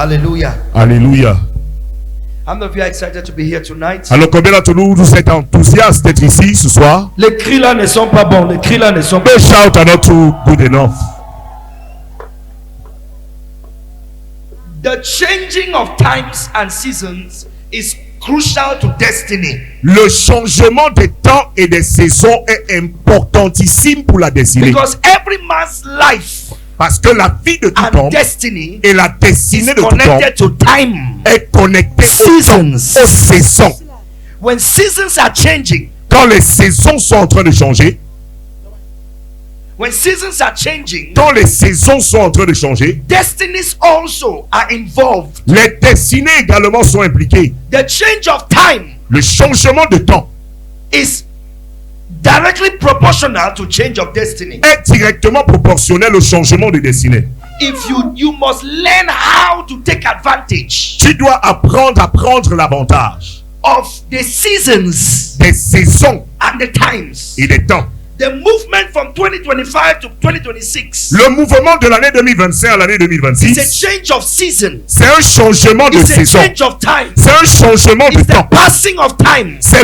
Hallelujah. Alléluia. How many of you are excited to be here tonight? Alors combien d'entre nous êtes enthousiastes d'être ici ce soir? Les cris là ne sont pas bons. Les cris là ne sont pas The shout are not too good enough. The changing of times and seasons is crucial to destiny. Le changement des temps et des saisons est importantissime pour la destinée. Because every man's life Parce que la vie de tout and homme destiny et la is destinée de tout homme connected to time. est connectée Seasons. aux saisons. When seasons are changing, Quand les saisons sont en train de changer, when seasons are changing, quand les saisons sont en train de changer, destinies also are involved. les destinées également sont impliquées. The change of time Le changement de temps is directly proportional to change of destiny. est directement proportionnel au changement de destinée. If you must learn how to take advantage Tu dois apprendre à prendre l'avantage of the seasons des saisons and the times. et des temps. The movement from 2025 to 2026 Le mouvement de l'année 2025 à l'année is a 2026, change of season. c'est un changement de It's a saison. change of time. C'est un changement de It's the temps. passing of time C'est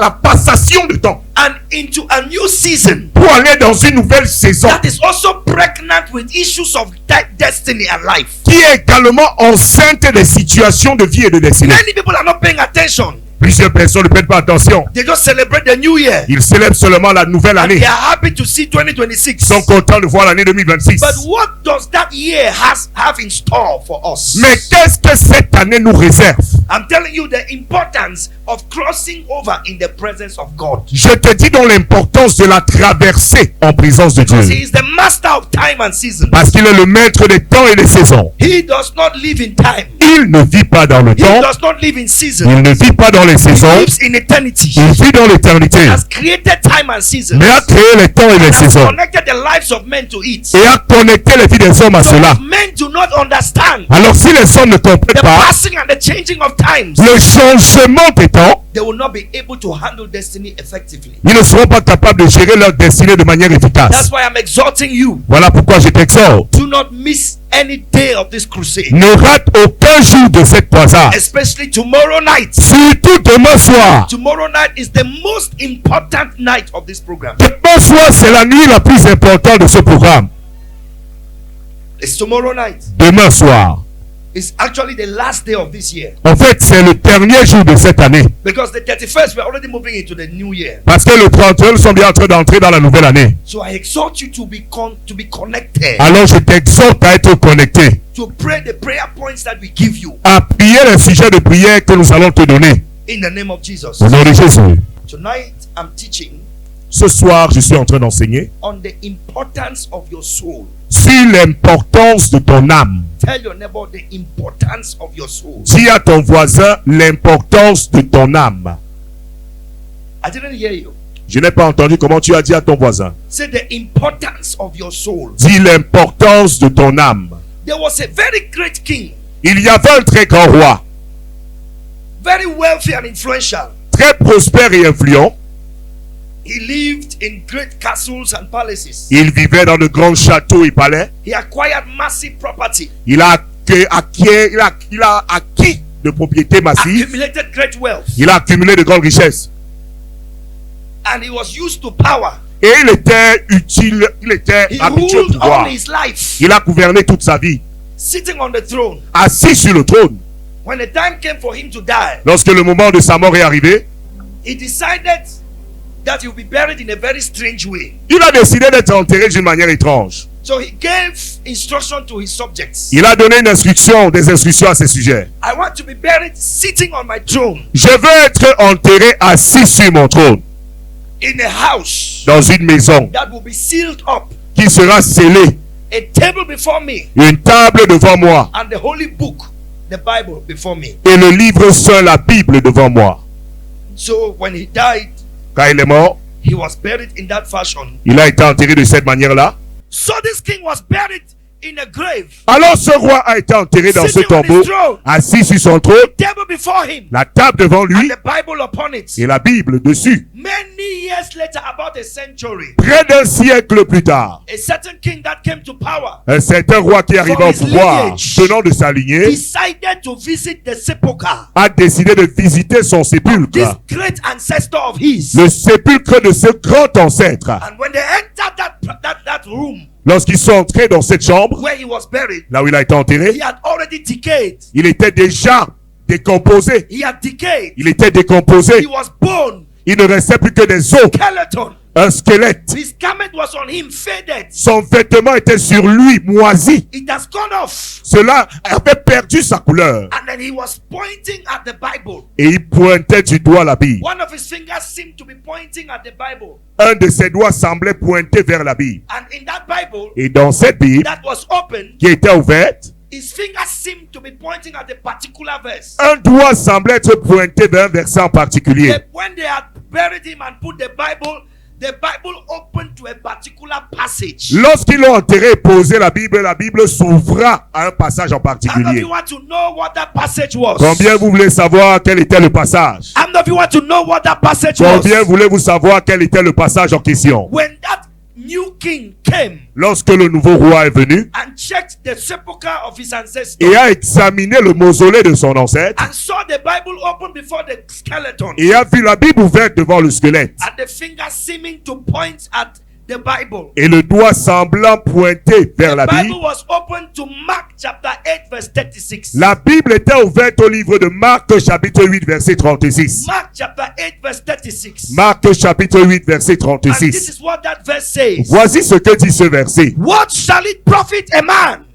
la passation de temps and into a new season pour aller dans une nouvelle saison that is also pregnant with issues of destiny and life. qui est également enceinte des situations de vie et de destinée. Many people are not paying attention. Plusieurs personnes ne prêtent pas attention. They just celebrate the new year. Ils célèbrent seulement la nouvelle And année. they are happy to see 2026. Ils sont contents de voir l'année 2026. But what does that year have in store for us? Mais qu'est-ce que cette année nous réserve? I'm telling you the importance of crossing over in the presence of God. Je te dis donc l'importance de la traversée en présence de Because Dieu. He is the master of time and season. Parce qu'il est le maître des temps et des saisons. He does not live in time. Il ne vit pas dans le He temps. does not live in season. Il ne vit pas dans les He saisons. lives in eternity. Il vit dans l'éternité. He has created time and seasons. Mais a créé les temps et les He has saisons. connected the lives of men to it. Et a connecté les vies des hommes à So cela. if men do not understand Alors si les hommes ne comprennent the pas passing and the changing of times, le changement des temps, they will not be able to handle destiny effectively. ils ne seront pas capables de gérer leur destinée de manière That's efficace. why I'm exhorting you. Voilà pourquoi je t'exhorte. Do not miss any day of this crusade, Ne rate aucun jour de cette croisade. especially tomorrow night. Surtout demain soir. Tomorrow night is the most important night of this program. Demain soir, c'est la nuit la plus importante de ce programme. It's tomorrow night. Demain soir. It's actually the last day of this year. En fait, c'est le dernier jour de cette année. Because the 31st, we're already moving into the new year. Parce que le 31, nous sommes bien en train d'entrer dans la nouvelle année. So I exhort you to be connected, Alors je t'exhorte à être connecté. to pray the prayer points that we give you À prier les sujets de prière que nous allons te donner. in the name of Jesus. Au nom de Jésus. Tonight, I'm teaching Ce soir, je suis en train d'enseigner on the importance of your soul. sur l'importance de ton âme. Tell your neighbor the importance of your soul. Dis à ton voisin l'importance de ton âme. I didn't hear you. Je n'ai pas entendu comment tu as dit à ton voisin. Say the importance of your soul. Dis l'importance de ton âme. There was a very great king, Il y avait un très grand roi, very wealthy and influential. très prospère et influent. He lived in great castles and palaces. Il vivait dans de grands châteaux et palais. He acquired massive property, Il a acquis de propriétés massives. accumulated great wealth, Il a accumulé de grandes richesses. and he was used to power. Et il était utile, il était He habitué au ruled all pouvoir. his life, Il a gouverné toute sa vie, sitting on the throne. assis sur le trône. When the time came for him to die, Lorsque le moment de sa mort est arrivé, he decided that he would be buried in a very strange way. il a décidé d'être enterré d'une manière étrange. So he gave instruction to his subjects. Il a donné des instructions à ses sujets. I want to be buried sitting on my throne Je veux être enterré assis sur mon trône, in a house dans une maison that will be sealed up, qui sera scellée, a table before me, une table devant moi and the holy book, the Bible, before me. et le livre saint, la Bible devant moi. So when he died, Quand il est mort, he was buried in that fashion. il a été enterré de cette manière-là. So this king was buried in a grave. Alors ce roi a été enterré dans ce Sitting on tombeau, his throne. assis sur son trône, Table before him. la table devant And lui the Bible upon it. et la Bible dessus. Many years later, about a century, Près d'un siècle plus tard, a certain king that came to power un certain roi qui arriva au From his pouvoir, lineage. tenant de sa lignée, decided to visit the sepulchre. a décidé de visiter son This sépulcre, great ancestor of his. le sépulcre de ce grand ancêtre. And when they entered that room Lorsqu'ils sont entrés dans cette chambre, where he was buried, là où il a été he enterré, had already decayed. il était déjà décomposé. He had decayed. Il était décomposé. He was bone, Il ne restait plus que des os, skeleton. un squelette. His garment was on him, faded. Son vêtement était sur lui, moisi. It has gone off. Cela avait perdu sa couleur. And then he was pointing at the Bible. Et il pointait du doigt la Bible. One of his fingers seemed to be pointing at the Bible. Un de ses doigts semblait pointer vers la Bible. And in that Bible Et dans cette Bible, that was open, qui était ouverte, his fingers seemed to be pointing at a particular verse. un doigt semblait être pointé vers un verset en particulier. When they had buried him and put the Bible opened to a particular passage. Lorsqu'ils l'ont enterré et posé la Bible s'ouvra à un passage en How many of particulier. you want to know what that passage was? Combien vous voulez savoir quel était le passage? How many of you want to know what that passage was? Combien voulez-vous savoir quel était le passage en question? When that new king came Lorsque le nouveau roi est venu and checked the sepulchre of his ancestor et a examiné le mausolée de son ancêtre and saw the Bible open before the skeleton et a vu la Bible ouverte devant le squelette and the finger seeming to point at the Bible. et le doigt semblant pointer vers la The Bible, Bible was open to Mark chapter 8 verse 36. la Bible était ouverte au livre de Marc chapitre 8 verset 36. Mark chapter 8 verse 36. Marc chapitre 8 verset And this 36. is what that verse says. Voici ce que dit ce verset. What shall it profit a man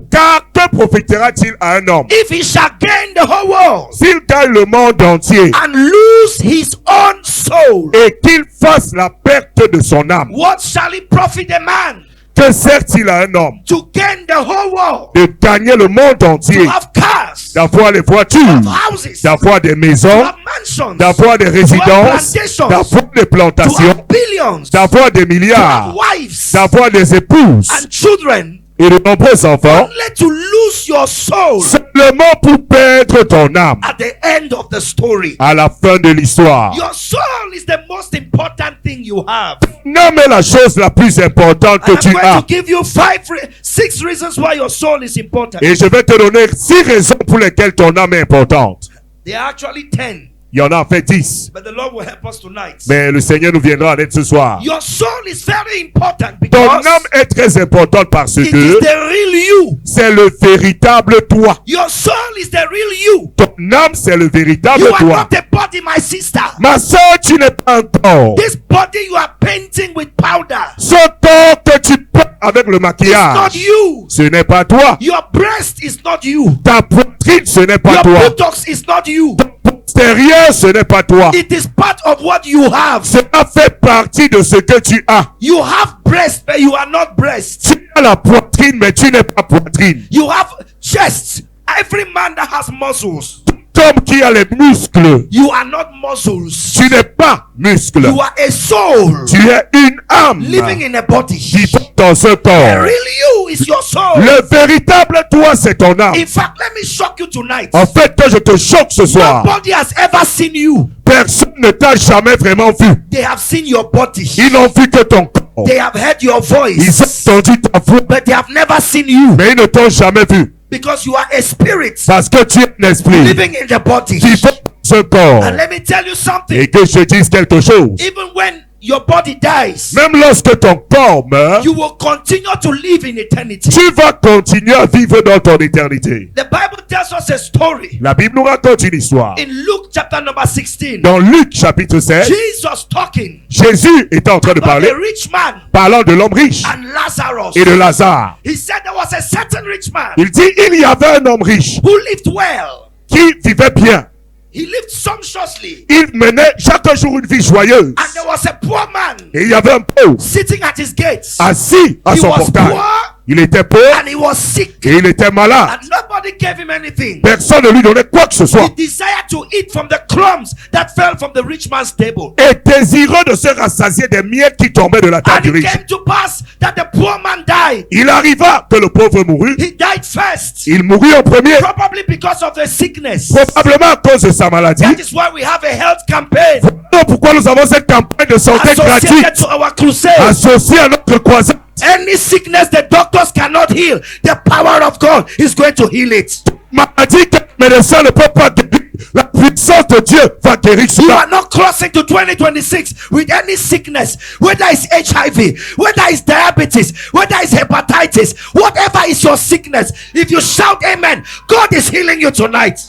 Car que profitera-t-il à un homme if he shall gain the whole world s'il gagne le monde entier and lose his own soul? et qu'il fasse la perte de son âme? What shall it profit a man Que sert-il à un homme to gain the whole world, de gagner le monde to entier, have cars, d'avoir les to voitures, have houses, to d'avoir des maisons, have mansions, d'avoir des résidences, plantations, d'avoir des to plantations, have billions, to d'avoir des have milliards, wives d'avoir des épouses and children, et de nombreux enfants, only to lose your soul simplement pour perdre ton âme at the end of the story. à la fin de l'histoire. Your soul is the most important thing you have. Nomme la chose la plus importante que And tu I'm going as. to give you 6 reasons why your soul is important. Et je vais te donner 6 raisons pour lesquelles ton âme est importante. There are actually 10, Il y en a en fait 10. but the Lord will help us tonight. Mais le Seigneur nous viendra en aide ce soir. Your soul is very important Ton because âme est très importante parce it is que the real you. c'est le véritable toi. Your soul is the real you. Ton âme, c'est le véritable You are toi. not a body, my sister. Ma soeur, tu n'es pas un corps. This body you are painting with powder. Ce corps que tu peins avec le It's not maquillage, you. ce n'est pas toi. Your breast is not you. Ta poitrine, ce n'est pas Your toi. buttocks is not you. Ton postérieur, ce n'est pas toi. It is part of what you have. Cela fait partie de ce que tu as. You have breast, but you are not breast. Tu as la poitrine, mais tu n'es pas poitrine. You have chest. Every man that has muscles, Homme qui a les muscles, you are not muscles. tu n'es pas muscle. You are a soul Tu es une âme living in a body. qui vit dans ce The corps. real you is your soul. Le véritable toi, c'est ton âme. In fact, let me shock you tonight. En fait, je te choque ce soir. Nobody has ever seen you. Personne ne t'a jamais vraiment vu. They have seen your body. Ils n'ont vu que ton corps. They have heard your Ils voice. ont entendu ta voix, But they have never seen you. mais ils ne t'ont jamais vu. Because you are a spirit Parce que tu es un esprit living in the body. qui vit dans ce corps. And let me tell you something. Et que je dise quelque chose. Even when your body dies, Même lorsque ton corps meurt, you will continue to live in eternity. tu vas continuer à vivre dans ton éternité. The Bible tells us a story La Bible nous raconte une histoire. in Luke chapter number 16. Dans Luc chapitre 7, Jesus talking Jésus était en train de about parler, a rich man parlant de l'homme riche and Lazarus. et de Lazare. He said there was a certain rich man Il dit, il y avait un homme riche who lived well. qui vivait bien. He lived sumptuously. Il menait chaque jour une vie joyeuse. And there was a poor man Et il y avait un pauvre sitting at his gates. assis à He son was portail. poor Il était pauvre and he was sick. et il était malade. And nobody gave him anything. Personne ne lui donnait quoi que ce He soit. desired to eat from the crumbs that fell from the rich man's table. Et désireux de se rassasier des miettes qui tombaient de la table And du it riche. came to pass that the poor man died. Il arriva que le pauvre mourut. He died first. Il mourut en premier, Probably because of the sickness. probablement à cause de sa maladie. That is why we have a health campaign Voilà pourquoi nous avons cette campagne de santé associated gratuite to our crusade. associée à notre croisade. Any sickness the doctors cannot heal, the power of God is going to heal it. Maladie que le médecin ne peut pas guérir, la puissance de Dieu va guérir You cela. are not crossing to 2026 with any sickness, whether it's HIV, whether it's diabetes, whether it's hepatitis, whatever is your sickness. If you shout amen, God is healing you tonight.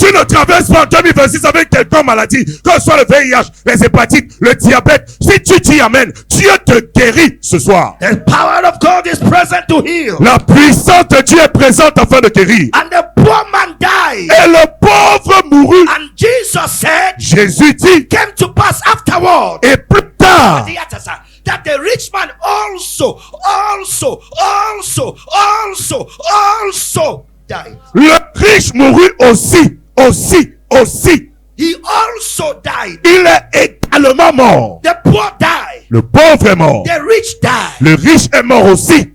Tu ne traverses pas en 2026 avec quelqu'un maladie, que ce soit le VIH, les hépatites, le diabète. Si tu dis amen, Dieu te guérit ce soir. The power of God is present to heal. La puissance de Dieu est présente afin de guérir. And the poor man died. Et le pauvre mourut. And Jesus said, Jésus dit, came to pass afterward. et plus tard, That the rich man also died. le riche mourut aussi. He also died. Il est également mort. The poor died. Le pauvre est mort. The rich died. Le riche est mort aussi.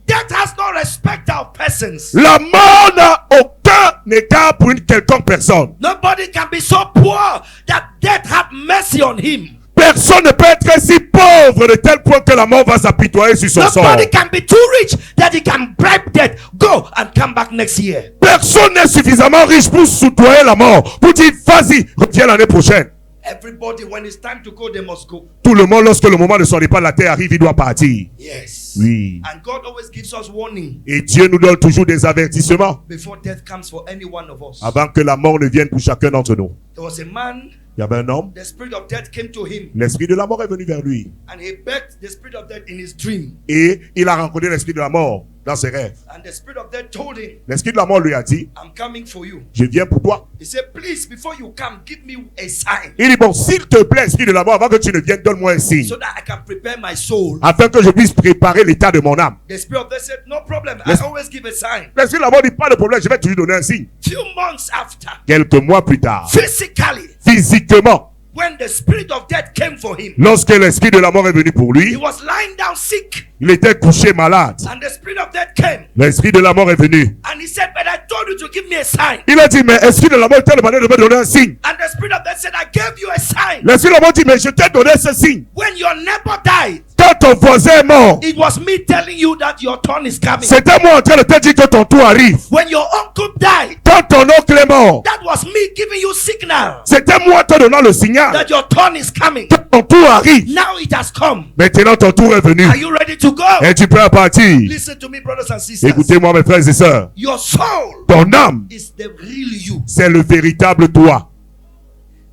Death has no respect of persons. La mort n'a aucun égard pour une quelconque personne. Nobody can be so poor that death had mercy on him. Personne ne peut être si pauvre de tel point que la mort va s'apitoyer sur son sort. Nobody can be too rich that he can bribe death. Go and come back next year. Personne n'est suffisamment riche pour soudoyer la mort, pour dire vas-y, reviens l'année prochaine. Everybody, when it's time to go, they must go. Tout le monde, lorsque le moment de son départ de la terre arrive, il doit partir. Yes. Oui. And God always gives us warning Et Dieu nous donne toujours des avertissements before death comes for any one of us. avant que la mort ne vienne pour chacun d'entre nous. There was a man, Il y avait un homme, the spirit of death came to him, l'esprit de la mort est venu vers lui. and he begged the spirit of death in his dream. Et il a rencontré l'esprit de la mort dans ses rêves. And the spirit of death told him, L'esprit de la mort lui a dit, I'm coming for you. je viens pour toi. He said, please, before you come, give me a sign Il dit, bon, s'il te plaît, esprit de la mort, avant que tu ne viennes, donne-moi un signe. so that I can prepare my soul. Afin que je puisse préparer l'état de mon âme. The spirit of death said, no problem. I Yes. always give a sign. L'esprit de la mort dit, pas de problème, je vais toujours donner un signe. Few months after, Quelques mois plus tard, physically, physiquement, when the spirit of death came for him, lorsque l'esprit de la mort est venu pour he lui, was lying down sick, il était couché malade. and the spirit of death came, L'esprit de la mort est venu. and he said, but I told you to give me a sign. Il a dit, mais esprit de la mort t'a demandé de me donner un signe. And the spirit of death said, I gave you a sign. L'esprit de la mort dit, mais je t'ai donné ce signe. When your neighbor died, Quand ton voisin est mort, it was me telling you that your turn is coming. c'était moi en train de te dire que ton tour arrive. When your uncle died, Quand ton oncle est mort, that was me giving you signal c'était moi te donnant le signal that your turn is coming. que ton tour arrive. Now it has come. Maintenant ton tour est venu. Are you ready to go? Et tu peux partir. Listen to me, brothers and sisters. Écoutez-moi mes frères et sœurs. Your soul Ton âme, is the real you. c'est le véritable toi.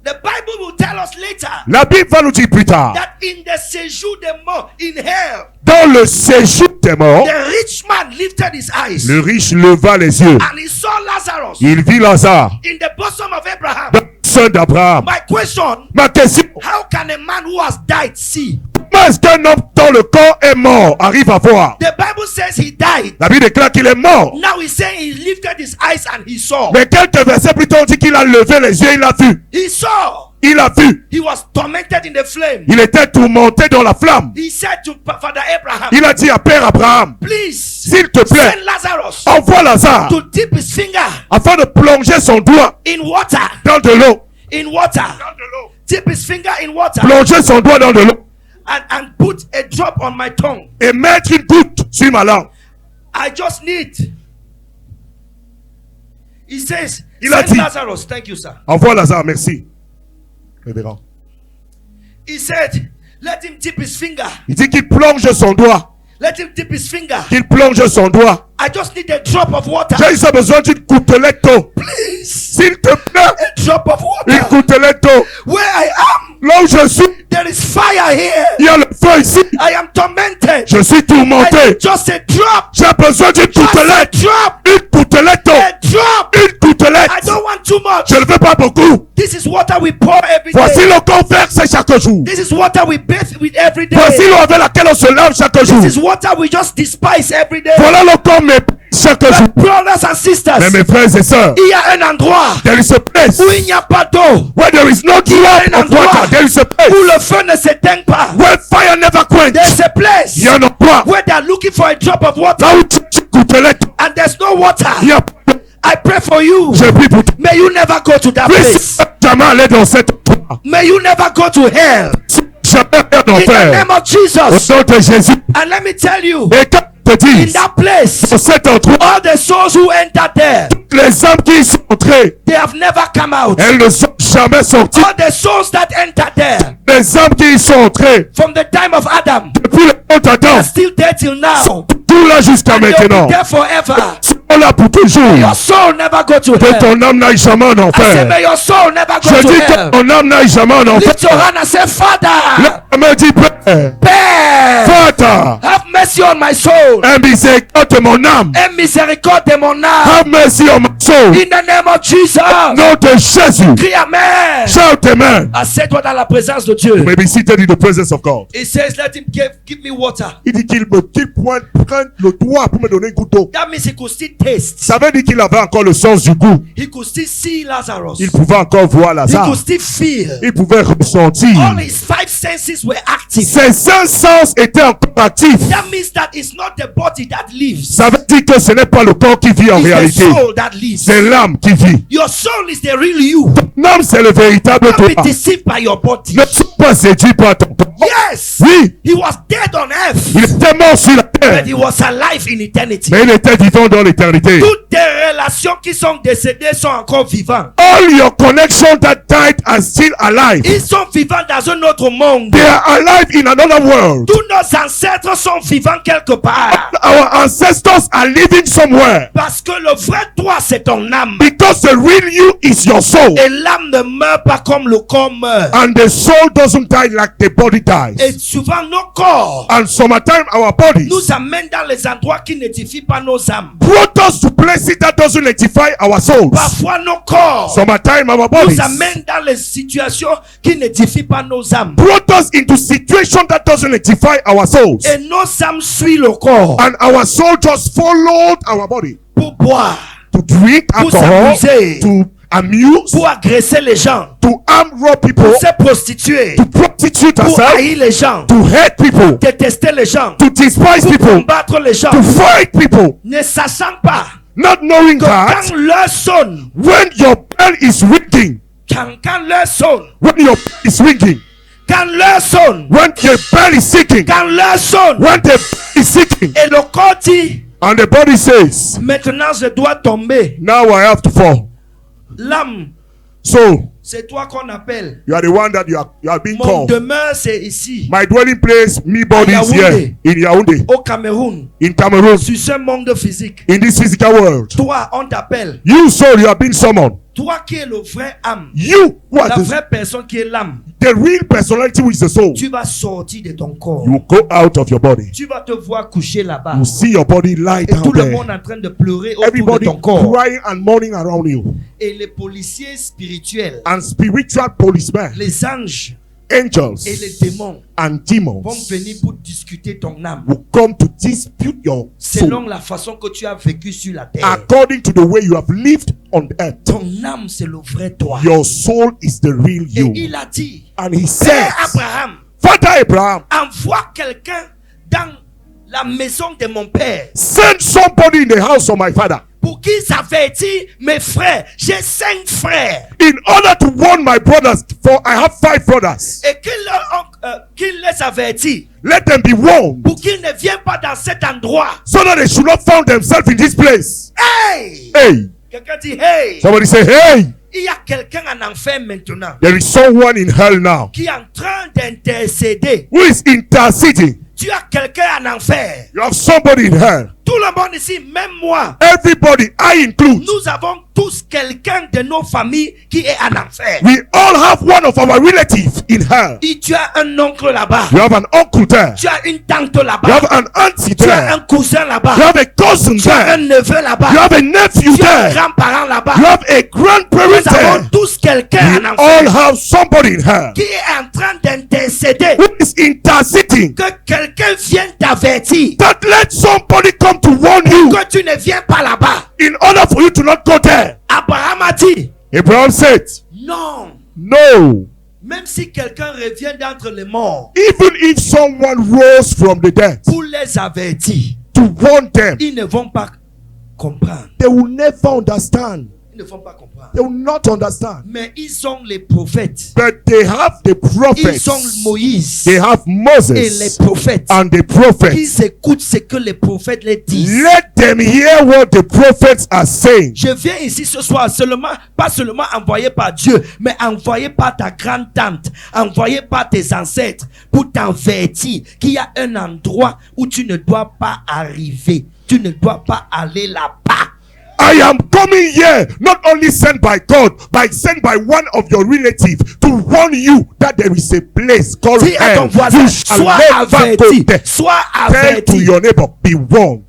The Bible will tell us later La Bible va nous dire plus tard. that in the séjour des morts in hell, Dans le séjour des morts, the rich man lifted his eyes le riche leva les yeux. and he saw Lazarus Il vit Lazare in the bosom of Abraham. dans le sein d'Abraham. My question, Ma question, how can a man who has died see? comment est-ce qu'un homme dont le corps est mort arrive à voir? The Bible says he died. La Bible déclare qu'il est mort. Now he's saying he lifted his eyes and he saw. Mais quelques versets plus tard, on dit qu'il a levé les yeux, il a vu. He saw. Il a vu. He was tormented in the flame. Il était tourmenté dans la flamme. He said to Father Abraham, Il a dit à Père Abraham, please s'il te plaît, send Lazarus envoie Lazare to dip his finger afin de plonger son doigt in water. dans de l'eau. In water. Dip his finger in water Plonger son doigt dans de l'eau and put a drop on my tongue. et mettre une goutte sur ma langue. I just need. He says, Il a send dit- Lazarus. Thank you, sir. Envoie Lazare, merci. Révérend. He said, let him dip his finger. Il dit qu'il plonge son doigt. Let him dip his finger. Qu'il plonge son doigt. I just need a drop of water. J'ai juste besoin d'une gouttelette d'eau. Please. S'il te plaît, A drop of une water. gouttelette d'eau. Where I am, Là où je suis, there is fire here. il y a le feu ici. I am tormented. Je suis I tourmenté. need just a drop. J'ai besoin d'une Just a gouttelette. drop. Une gouttelette d'eau. A drop. Une gouttelette. I don't want too much. Je ne veux pas beaucoup. This is water we pour every Voici day. l'eau qu'on verse chaque jour. This is water we bathe with every day. Voici l'eau avec laquelle on se lave chaque jour. This is water we just despise every day. Voilà l'eau qu'on met chaque jour. Brothers and sisters, Mais mes frères et sœurs, il y a un endroit there is a place où il n'y a pas d'eau, where there is no drop of water. There is a place où le feu ne s'éteint pas. where fire never quench. There's a place Il y a un endroit where they are looking for a drop of water là où tu goûterais. and there's no water. Il y a I pray for you. je prie pour toi. May you never go to that place. Jamais aller dans cet endroit. May you never go to hell. Jamais aller en In the enfer. name of Au Jesus. nom de Jésus. And let me tell you, Et quand je te in dis, that place, dans cet endroit, all the souls who enter there, les âmes qui y sont entrées, they have never come out. elles ne sont jamais sorties. All the souls that enter there Les âmes qui y sont entrées, from the time of Adam depuis le temps d'Adam, are still there till now. sont tout là jusqu'à And they'll maintenant. be there forever. Sont là pour toujours. Your soul never go to Que hell. ton âme n'aille jamais en I say, enfer. may your soul never go Je to dis hell. que ton âme n'aille jamais en Lift your enfer. hand and say, Father, La main dit, Père, Père, Vater, have mercy on my soul. aie miséricorde de mon âme. Aie miséricorde de mon âme. Have mercy on my soul. In the name of Jesus. Nom de Jésus. Crie Amen. Shout amen. Assieds-toi dans la présence de Dieu. May be seated in the presence of God. He says, let him give me water. Il dit qu'il prenne le doigt pour me donner une goutte d'eau. That means he could still taste. Ça veut dire qu'il avait encore le sens du goût. He could still see Lazarus. Il pouvait encore voir He Lazare. could still feel. Il pouvait ressentir. All his five senses were active. Ses cinq sens étaient encore actifs. That means that it's not the body that lives. Ça veut dire que ce n'est pas le corps qui vit en It's the réalité. soul that lives. C'est l'âme qui vit. Your soul is the real you. L'âme, c'est le véritable Don't be toi. deceived by your body. Ne sois pas séduit par ton corps. Yes. Oui, He was dead on earth, il était mort sur la but terre, he was alive in eternity. mais il était vivant dans l'éternité. Toutes tes relations qui sont décédées sont encore vivantes. All your connections that died are still alive. Ils sont vivants dans un autre monde. They are alive in another world. Tous nos ancêtres sont vivants quelque part. Our ancestors are living somewhere. Parce que le vrai toi, c'est ton âme. Because the real you is your soul. Et l'âme ne meurt pas comme le corps meurt. And the soul doesn't die like the body dies. Et souvent, nos corps And sometimes our bodies nous amènent dans les endroits qui n'édifient pas nos âmes. brought us to places that doesn't edify our souls. Parfois, nos corps Sometimes our bodies nous amènent dans les situations qui n'édifient pas nos âmes. brought us into situations that doesn't edify our souls. Et nos âmes suivent le corps And our soul just followed our body pour boire, to drink Pour alcohol, s'amuser. to amuse, pour agresser les gens, to arm rob people, pour se prostituer, to prostitute pour ourselves, haïr les gens, to hate people, détester les gens, to despise pour people, combattre les gens, to fight people, ne sachant pas not knowing que that quand l'heure sonne, when your bell is ringing, quand l'heure sonne, when your bell is ringing, quand l'heure sonne, when the bell is seeking, quand l'heure sonne, when the bell is seeking, et le corps dit, and the body says, maintenant je dois tomber. now I have to fall. L'âme, So c'est toi qu'on appelle. you are the one that you are being Mon called. demeure, c'est ici, My dwelling place, me body is here in Yaoundé, au Cameroun, in Cameroon, sur ce monde physique. in this physical world. Toi, on t'appelle. You soul, you have been summoned. Toi qui es le vrai âme, You who are la the vraie personne qui est l'âme, real personality which is the soul. tu vas sortir de ton corps. You go out of your body. Tu vas te voir coucher là-bas. You see your body lie Et down tout le there. monde en train de pleurer autour de Everybody ton corps. crying and mourning around you. Et les policiers spirituels, And spiritual policemen, les anges angels, et les démons and vont demons venir pour discuter ton âme. will come to dispute your Selon soul la façon que tu as vécu sur la terre. according to the way you have lived on earth. Ton âme, c'est le vrai toi. Your soul is the real Et you. il a dit, And he Père says, Abraham, Father Abraham, envoie quelqu'un dans la maison de mon père send somebody in the house of my father pour qu'ils avertissent mes frères. J'ai 5 frères. in order to warn my brothers, for I have 5 brothers. Et qu'il les avertit Let them be warned pour qu'ils ne viennent pas dans cet endroit. so that they should not find themselves in this place. Hey! Hey, Quelqu'un dit, hey! somebody say, hey, Il y a quelqu'un en enfer maintenant there is someone in hell now qui est en train d'intercéder. who is interceding. Tu as quelqu'un en enfer You have somebody in hell Tout le monde ici, même moi, everybody, I include, nous avons tous quelqu'un de nos familles qui est en enfer. we all have one of our relatives in hell. Et tu as un oncle là-bas. You have an uncle there. Tu as une tante You là-bas. have an auntie Tu as un there. cousin là-bas. You have a cousin Tu as un there. neveu là-bas. You have a nephew Tu as un there. grand-parent là-bas. You have a grandparent Nous avons there. tous quelqu'un We en all enfer have somebody in hell qui est en train d'intercéder. who is interceding Que quelqu'un vienne t'avertir that let somebody come to warn you que tu ne viens pas là-bas. in order for you to not go there. Abraham a dit Abraham said, non. no. Même si quelqu'un revient d'entre les morts Even if someone rose from the dead pour les avertir, to warn them, ils ne vont pas comprendre. they will never understand. Ils ne vont pas comprendre. They will not understand. Mais ils ont les prophètes. But they have the Ils ont prophets. Moïse They have et les Moses prophètes. and the prophets. Ils écoutent ce que les prophètes les disent. Let them hear what the prophets are saying. Je viens ici ce soir pas seulement envoyé par Dieu, mais envoyé par ta grande-tante, envoyé par tes ancêtres pour t'avertir qu'il y a un endroit où tu ne dois pas arriver. Tu ne dois pas aller là-bas. I am coming here, not only sent by God, but sent by one of your relatives to warn you that there is a place called Dis à ton hell. voisin, You shall sois never go averti. there. Sois Tell to averti. your neighbor, be warned.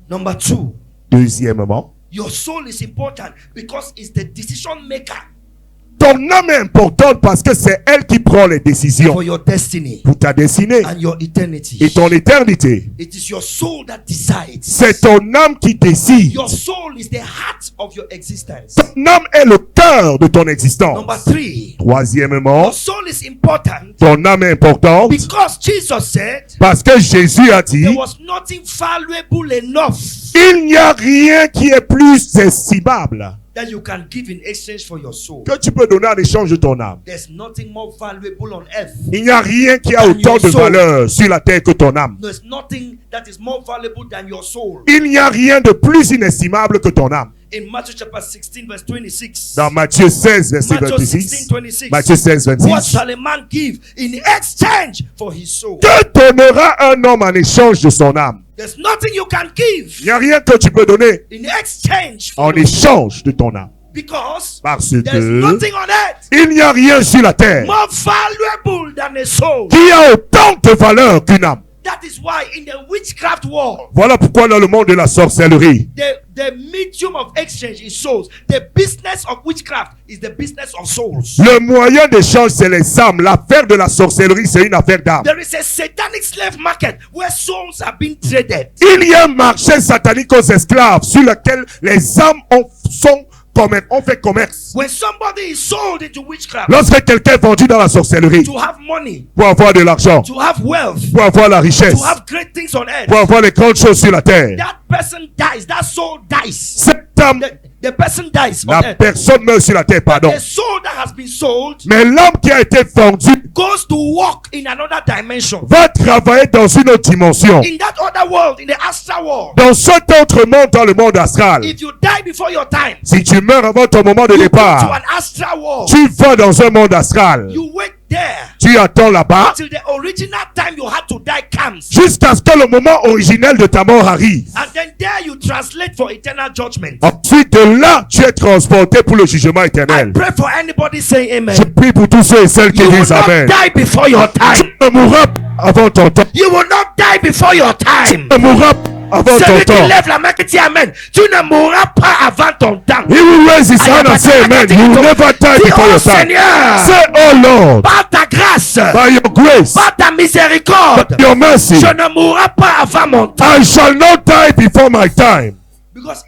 Number 2, Deuxièmement, your soul is important because it's the decision maker ton âme est importante parce que c'est elle qui prend les décisions for your destiny pour ta destinée and your eternity. et ton éternité. It is your soul that decides. C'est ton âme qui décide. Your soul is the heart of your existence. Ton âme est le cœur de ton Number existence. 3, Troisièmement, your soul is important ton âme est importante because Jesus said parce que Jésus a dit, there was nothing valuable enough il n'y a rien qui est plus estimable that you can give in exchange for your soul. que tu peux donner en échange de ton âme. There's nothing more valuable on earth. Il n'y a rien qui a autant de valeur sur la terre que ton âme. There's nothing that is more valuable than your soul. Il n'y a rien de plus inestimable que ton âme. In Matthew chapter 16 verse 26. Dans Matthieu 16, verset Matthew 26. 16:26. Matthieu 16, What 26. shall a man give in exchange for his soul? Que donnera un homme en échange de son âme? There's nothing you can give Il n'y a rien que tu peux donner in exchange for en your soul. échange de ton âme. Because Parce there's que nothing on earth il n'y a rien sur la terre more valuable than a soul. qui a autant de valeur qu'une âme. That is why in the witchcraft world, Voilà pourquoi dans le monde de la sorcellerie, the medium of exchange is souls. The business of witchcraft is the business of souls. le moyen d'échange, c'est les âmes. L'affaire de la sorcellerie, c'est une affaire d'âme. There is a satanic slave market where souls are being traded. Il y a un marché satanique aux esclaves sur lequel les âmes ont fait commerce. When somebody is sold into witchcraft Lorsque quelqu'un est vendu dans la sorcellerie to have money, pour avoir de l'argent, to have wealth, pour avoir la richesse, to have great things on earth, pour avoir les grandes choses sur la terre, that person dies, that soul dies. cette âme, The person dies on la earth. personne meurt sur la terre, pardon. The soul that has been sold Mais l'âme qui a été vendue goes to walk in another dimension. va travailler dans une autre dimension. In that other world, in the astral world. Dans cet autre monde, dans le monde astral. If you die before your time, Si tu meurs avant ton moment de you go to départ, an astral world. tu vas dans un monde astral. You wait there Tu attends là-bas until the original time you had to die comes. jusqu'à ce que le moment originel de ta mort arrive. And then there you translate for eternal judgment. Ensuite de là, tu es transporté pour le jugement I éternel. pray for anybody saying amen. Je prie pour tous ceux et celles qui You will disent not Amen. die before your time. Tu ne mourras pas avant ton temps. You will not die before your time. Tu ne mourras pas avant ton Celui qui temps. lève la main qui dit amen. Tu ne mourras pas avant ton temps. He will raise his hand and say amen. You will never die Dis, before oh your time. Seigneur, Say, oh Lord, par ta grâce, by your grace, par ta miséricorde, your mercy, je ne mourrai pas avant mon temps. I shall not die before my time. Because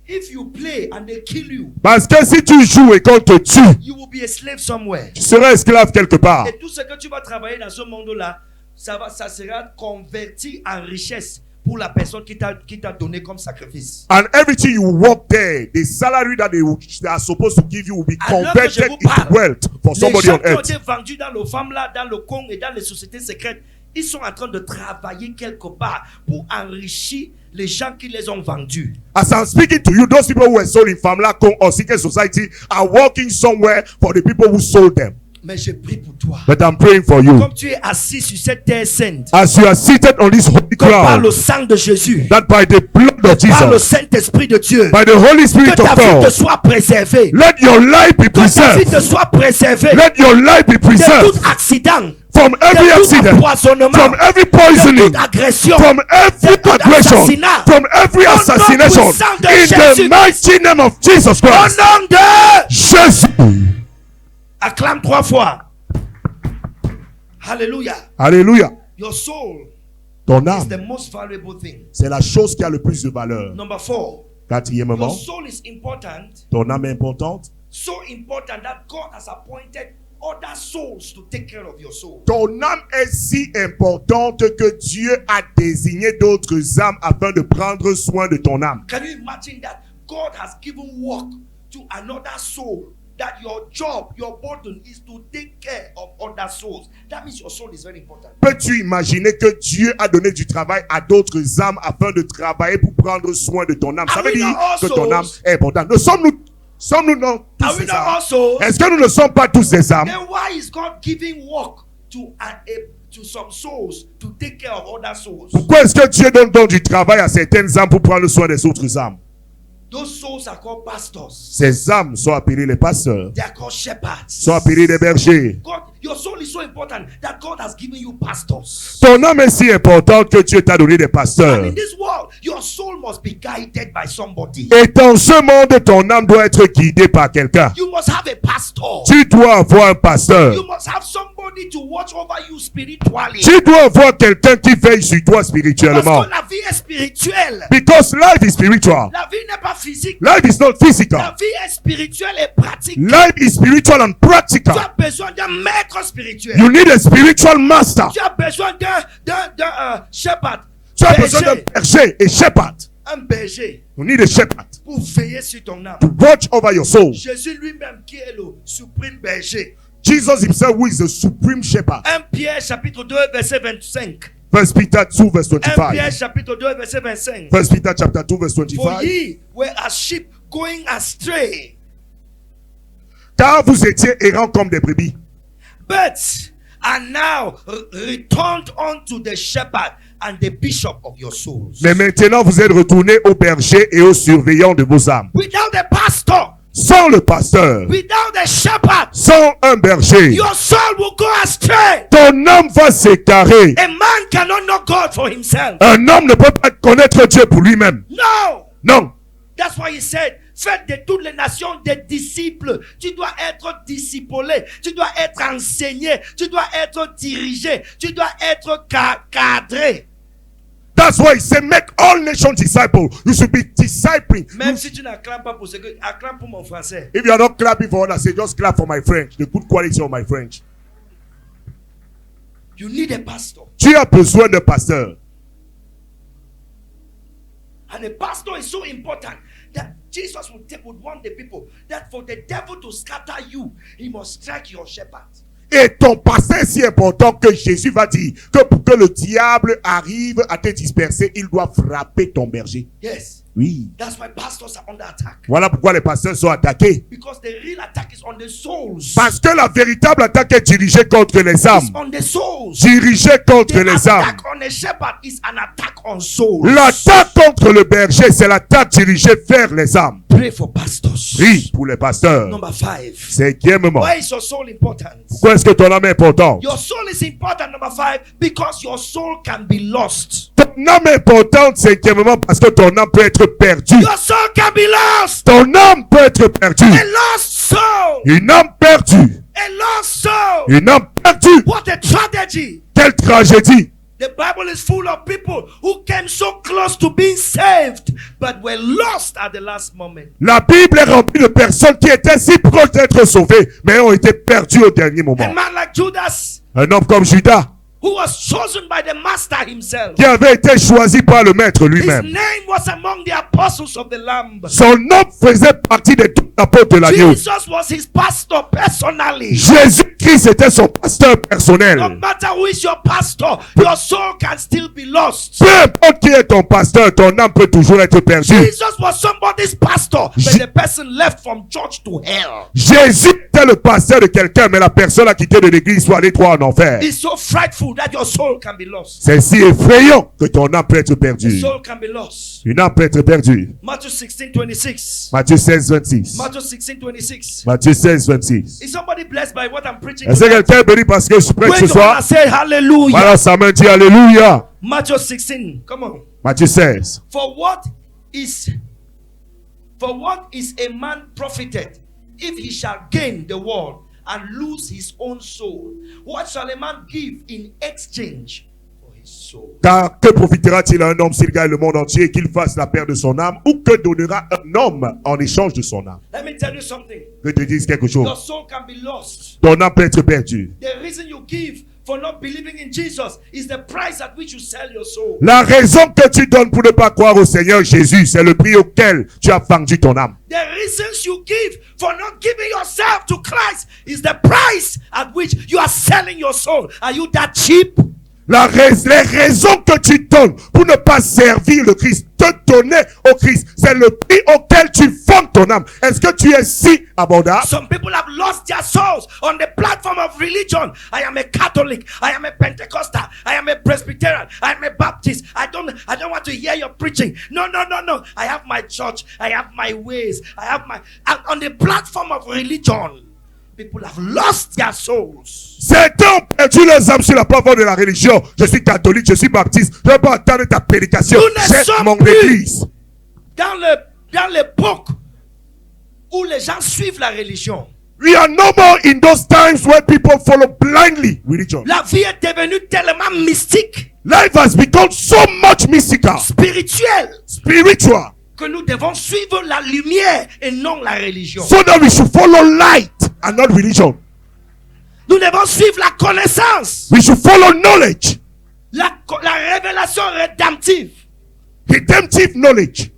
if you play and they kill you, Parce que si tu joues et qu'on te tue, you will be a slave somewhere. tu seras esclave quelque part. Et tout ce que tu vas travailler dans ce monde-là, ça sera converti en richesse pour la personne qui t'a donné comme sacrifice. And everything you work there, the salary that they are supposed to give you will be Alors que je converted vous into parle, wealth for Les somebody gens on qui ont earth. été vendus dans le FAMLA, dans le Congo et dans les sociétés secrètes, ils sont en train de travailler quelque part pour enrichir les gens qui les ont vendus. As I'm speaking to you, those people who were sold in Famla Kong or Secret Society are working somewhere for the people who sold them. Mais je prie pour toi. But I'm praying for you. Comme tu es assis sur cette terre sainte, As you are seated on this holy que par ground, le sang de Jésus, that by the blood of par le Jesus, Saint-Esprit de Dieu, by the Holy que Spirit ta of vie te God, soit préservée. let your life be Que ta vie te preserved. soit préservée Let your life be de preserved tout accident, from every de tout accident, empoisonnement, from every de poisoning, toute agression, from every de tout aggression, assassinat. from every Au nom assassination. puissant de In the Jésus. mighty name of Jesus au Christ. nom de... Jésus. Acclame 3 fois. Hallelujah. Alléluia. Your soul Ton is the âme, most valuable thing. c'est la chose qui a le plus de valeur. Number 4. Quatrièmement, Your soul is important. ton âme est importante. So important that God has appointed other souls to take care of your soul. Ton âme est si importante que Dieu a désigné d'autres âmes afin de prendre soin de ton âme. Can you imagine that God has given work to another soul? That your job, your burden is to take care of other souls. That means your soul is very important. Peux-tu imaginer que Dieu a donné du travail à d'autres âmes afin de travailler pour prendre soin de ton âme? Ça Are veut we dire not all que ton âme souls? est importante. Sommes-nous non tous Are we ces not âmes? also? Est-ce que nous ne sommes pas tous ces âmes? Then why is God giving work to some souls to take care of other souls? Pourquoi est-ce que Dieu donne donc du travail à certaines âmes pour prendre soin des autres âmes? Those souls are called pastors. Ces âmes sont appelées les pasteurs, They are called shepherds. sont appelées les bergers. God, your soul is so important that God has given you pastors. Ton âme est si importante que Dieu t'a donné des And pasteurs. in this world, your soul must be guided by somebody. Et dans ce monde, ton âme doit être guidée par quelqu'un. You must have a pastor. Tu dois avoir un pasteur. You must have somebody to watch over you spiritually. Tu dois avoir quelqu'un qui veille sur toi Parce spirituellement. que la vie est spirituelle. Because life is spiritual. La vie n'est pas physique. Life is not La physical. vie est spirituelle et pratique. Life is spiritual and Tu practical. as besoin d'un maître spirituel. You need a spiritual master. Tu as besoin d'un shepherd. Tu as besoin d'un Berger. berger et shepherd. Un berger You need a shepherd pour veiller sur ton âme. to watch over your soul. Jésus lui-même qui est le suprême berger. Jesus himself, who is the supreme shepherd. 1 Pierre chapitre 2 verset 25. First Peter 2 verse 1 Pierre 25. chapitre 2 verset 25. First Peter chapter 2 verse For 25. ye were as sheep going astray, Car vous étiez errants comme des brebis. but are now returned unto the shepherd and the bishop of your souls. Mais maintenant vous êtes retournés au berger et aux surveillants de vos âmes. Without the pastor, Sans le pasteur, without the shepherd, sans un berger, your soul will go astray. ton âme va s'égarer. A man cannot know God for himself. Un homme ne peut pas connaître Dieu pour lui-même. No. Non. That's why he said, faites de toutes les nations des disciples. Tu dois être discipulé, tu dois être enseigné, tu dois être dirigé, tu dois être cadré. That's why he said, make all nations disciples. You should be discipling. Même si tu n'acclames pas pour ce que, acclame pour mon français. If you are not clapping for others, say just clap for my French. The good quality of my French. You need a pastor. Tu as besoin d'un pasteur. And a pastor is so important that Jesus would want the people that for the devil to scatter you, he must strike your shepherd. Et ton pasteur est si important que Jésus va dire que pour que le diable arrive à te disperser, il doit frapper ton berger. Yes. Oui. That's why pastors are under attack. Voilà pourquoi les pasteurs sont attaqués. Because the real attack is on the souls. Parce que la véritable attaque est dirigée contre les âmes. It's on the souls. Dirigée contre The les âmes. attack on a shepherd is an attack on souls. L'attaque contre le berger, c'est l'attaque dirigée vers les âmes. Pray for pastors. Oui, pour les pasteurs. Number 5. Cinquièmement, Why is your soul important? pourquoi est-ce que ton âme est importante? Your soul is important, number 5, because your soul can be lost. Ton âme est importante, cinquièmement, parce que ton âme peut être perdue. Your soul can be lost. Ton âme peut être perdue. A lost soul. Une âme perdue. A lost soul. Une âme perdue. What a tragedy. Quelle tragédie. The Bible is full of people who came so close to being saved, but were lost at the last moment. La Bible est remplie de personnes qui étaient si proches d'être sauvées, mais ont été perdues au dernier A moment. man like Judas, Un homme comme Judas, who was chosen by the master himself. qui avait été choisi par le maître His lui-même. name was among the apostles of the Lamb. Son nom faisait partie des apôtres de l'agneau. Jesus was his pastor personally. Jésus-Christ était son pasteur personnel. No matter who is your pastor, your soul can still be lost. Peu importe qui est ton pasteur, ton âme peut toujours être perdue. Jesus was somebody's pastor, but the person left from church to hell. Jésus était le pasteur de quelqu'un, mais la personne a quitté de l'église pour aller droit en enfer. It's so frightful that your soul can be lost. C'est si effrayant que ton âme peut être Your perdue. soul can be lost. Une âme peut être perdue. Matthew 16:26. Matthieu 16, 26. Matthew 16:26. Matthieu 16, 26. Is somebody blessed by what I'm preaching? Est-ce que tonight? quelqu'un est béni parce que je prêche ce Wait till I soir? say hallelujah. Voilà, sa main dit Alléluia. Matthew 16. Come on. Matthieu 16. For what is a man profited if he shall gain the world and lose his own soul? What shall a man give in exchange for his soul? Car que profitera-t-il à un homme s'il gagne le monde entier et qu'il fasse la perte de son âme? Ou que donnera un homme en échange de son âme? Let me tell you something. Que te dise quelque Your chose. soul can be lost. Ton âme peut être perdue. The reason you give for not believing in Jesus is the price at which you sell your soul. La raison que tu donnes pour ne pas croire au Seigneur Jésus, c'est le prix auquel tu as vendu ton âme. The reasons you give for not giving yourself to Christ is the price at which you are selling your soul. Are you that cheap? Les raisons que tu donnes pour ne pas servir le Christ, te donner au Christ, c'est le prix auquel tu vends ton âme. Est-ce que tu es si abordable? Some people have lost their souls on the platform of religion. I am a Catholic. I am a Pentecostal. I am a Presbyterian. I am a Baptist. I don't want to hear your preaching. No. I have my church. I have my ways. And on the platform of religion, people have lost their souls. Certains ont perdu leurs âmes sur la plateforme de la religion. Je suis catholique, je suis baptiste. Je ne veux pas entendre ta prédication. Nous ne J'ai sommes mon plus église. Dans l'époque où les gens suivent la religion, We are no more in those times where people follow blindly religion. la vie est devenue tellement mystique, Life has become so much mystical, spirituelle, spiritual, que nous devons suivre la lumière et non la religion. so that we should follow light and not religion. Nous devons suivre la connaissance, We should follow knowledge, la révélation rédemptive. redemptive knowledge.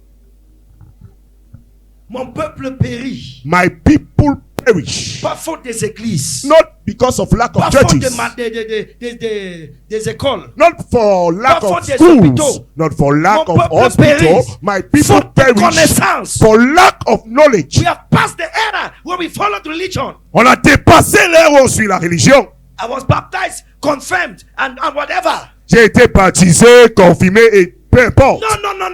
Mon peuple périt, My people perish, pas faute des églises, not because of lack pas of faute churches, des écoles, not for lack Pas faute of des schools, hôpitaux. not for lack Mon of peuple hospitals. périt. My people Faute de perish connaissance. for lack of knowledge. We have passed the era where we followed religion. On a dépassé l'ère où on suit la religion. I was baptized, confirmed, and whatever. J'ai été baptisé, confirmé et peu importe.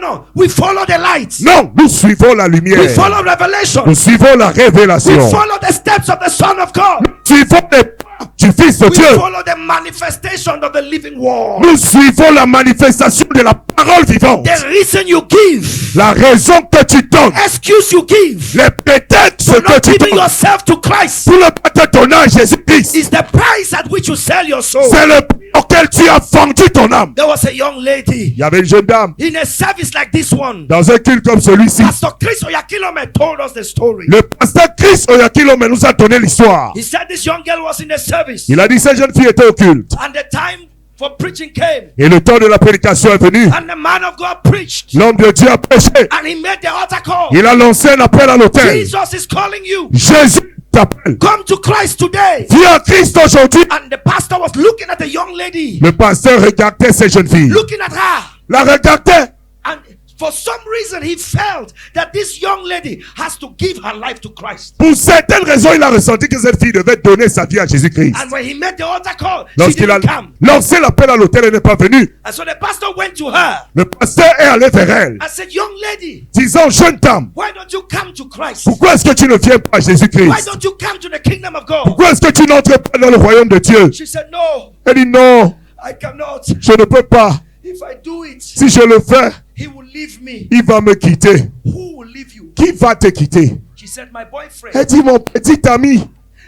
No. We follow the light. Non, nous suivons la lumière. We follow revelation. Nous suivons la We révélation. follow the steps of the Son of God. Nous suivons les pas du Fils de We Dieu. follow the manifestation of the living word. Nous suivons la manifestation de la parole vivante. The reason you give, La raison que tu donnes, excuse you give, les prétextes for que not tu giving donnes yourself to Christ pour ne pas te donner à Jésus-Christ, is the price at which you sell your soul. c'est le prix auquel tu as vendu ton âme. There was a young lady Il y avait une jeune dame in a service like this one. dans un culte comme celui-ci. Pastor Chris Oyakilome told us the story. Le pasteur Christ Oyakilome nous a donné l'histoire. He said this young girl was in a service, Il a dit cette jeune fille était au culte. and the time for preaching came, Et le temps de la prédication est venu. and the man of God preached, L'homme de Dieu a prêché. and he made the altar call. Il a lancé un appel à l'autel. Jesus is calling you. Jésus t'appelle. Come to Christ today. Viens à Christ aujourd'hui. And the pastor was looking at the young lady, Le pasteur regardait cette jeune fille. looking at her, La regardait. and for some reason he felt that this young lady has to give her life to Christ. Pour certaines raisons, il a ressenti que cette fille devait donner sa vie à Jésus-Christ. And when he made the altar call, she Lorsqu'il a didn't come. lancé l'appel à l'autel, elle n'est pas venue. And so the pastor went to her Le pasteur est allé vers elle, and said, young lady, disant, jeune dame, why don't you come to Christ? pourquoi est-ce que tu ne viens pas à Why Jésus-Christ? don't you come to the kingdom of God? Pourquoi est-ce que tu n'entres pas dans le royaume de Dieu? She said, no, Elle dit, non, I cannot. je ne peux pas. If I do it, Si je le fais, he will leave me. il va me quitter. Who will leave you? Qui va te quitter? She said, my boyfriend. Elle dit, mon petit ami.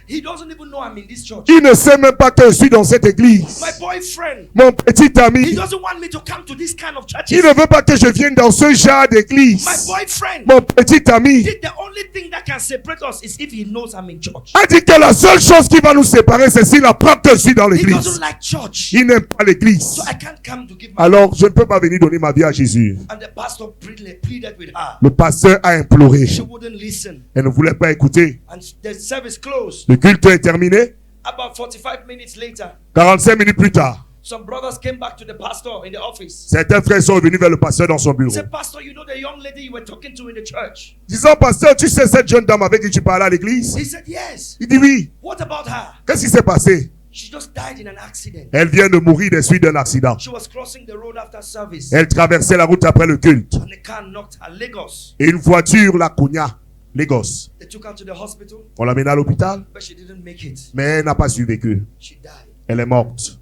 He doesn't even know I'm in this church. Il ne sait même pas que je suis dans cette église. My boyfriend, Mon petit he ami, doesn't want me to come to this kind of churches. il ne veut pas que je vienne dans ce genre d'église. My boyfriend, Mon petit ami the only thing that can separate us is if he knows I'm in church. a dit que la seule chose qui va nous séparer, c'est s'il apprend que je suis dans He l'église. doesn't like church. Il n'aime pas l'église. So I can't come to give my Alors, je ne peux pas venir donner ma vie à Jésus. And the pastor pleaded with her. Le pasteur a imploré. She wouldn't listen. Elle ne voulait pas écouter. And the service closed. Le culte est terminé. About 45 minutes later, 45 minutes plus tard, some brothers came back to the pastor in the office. certains frères sont venus vers le pasteur dans son bureau. He said, Pastor, you know the young lady you were talking to in the church? Disant, pasteur, tu sais cette jeune dame avec qui tu parlais à l'église? He said, yes. Il dit oui. What about her? Qu'est-ce qui s'est passé? She just died in an accident. Elle vient de mourir des suites d'un accident. She was crossing the road after service. Elle traversait la route après le culte. And the car knocked her Lagos. Et une voiture la cogna. Lagos. They took her to the hospital, On l'a menée à l'hôpital, but she didn't make it. mais elle n'a pas survécu. She died. Elle est morte.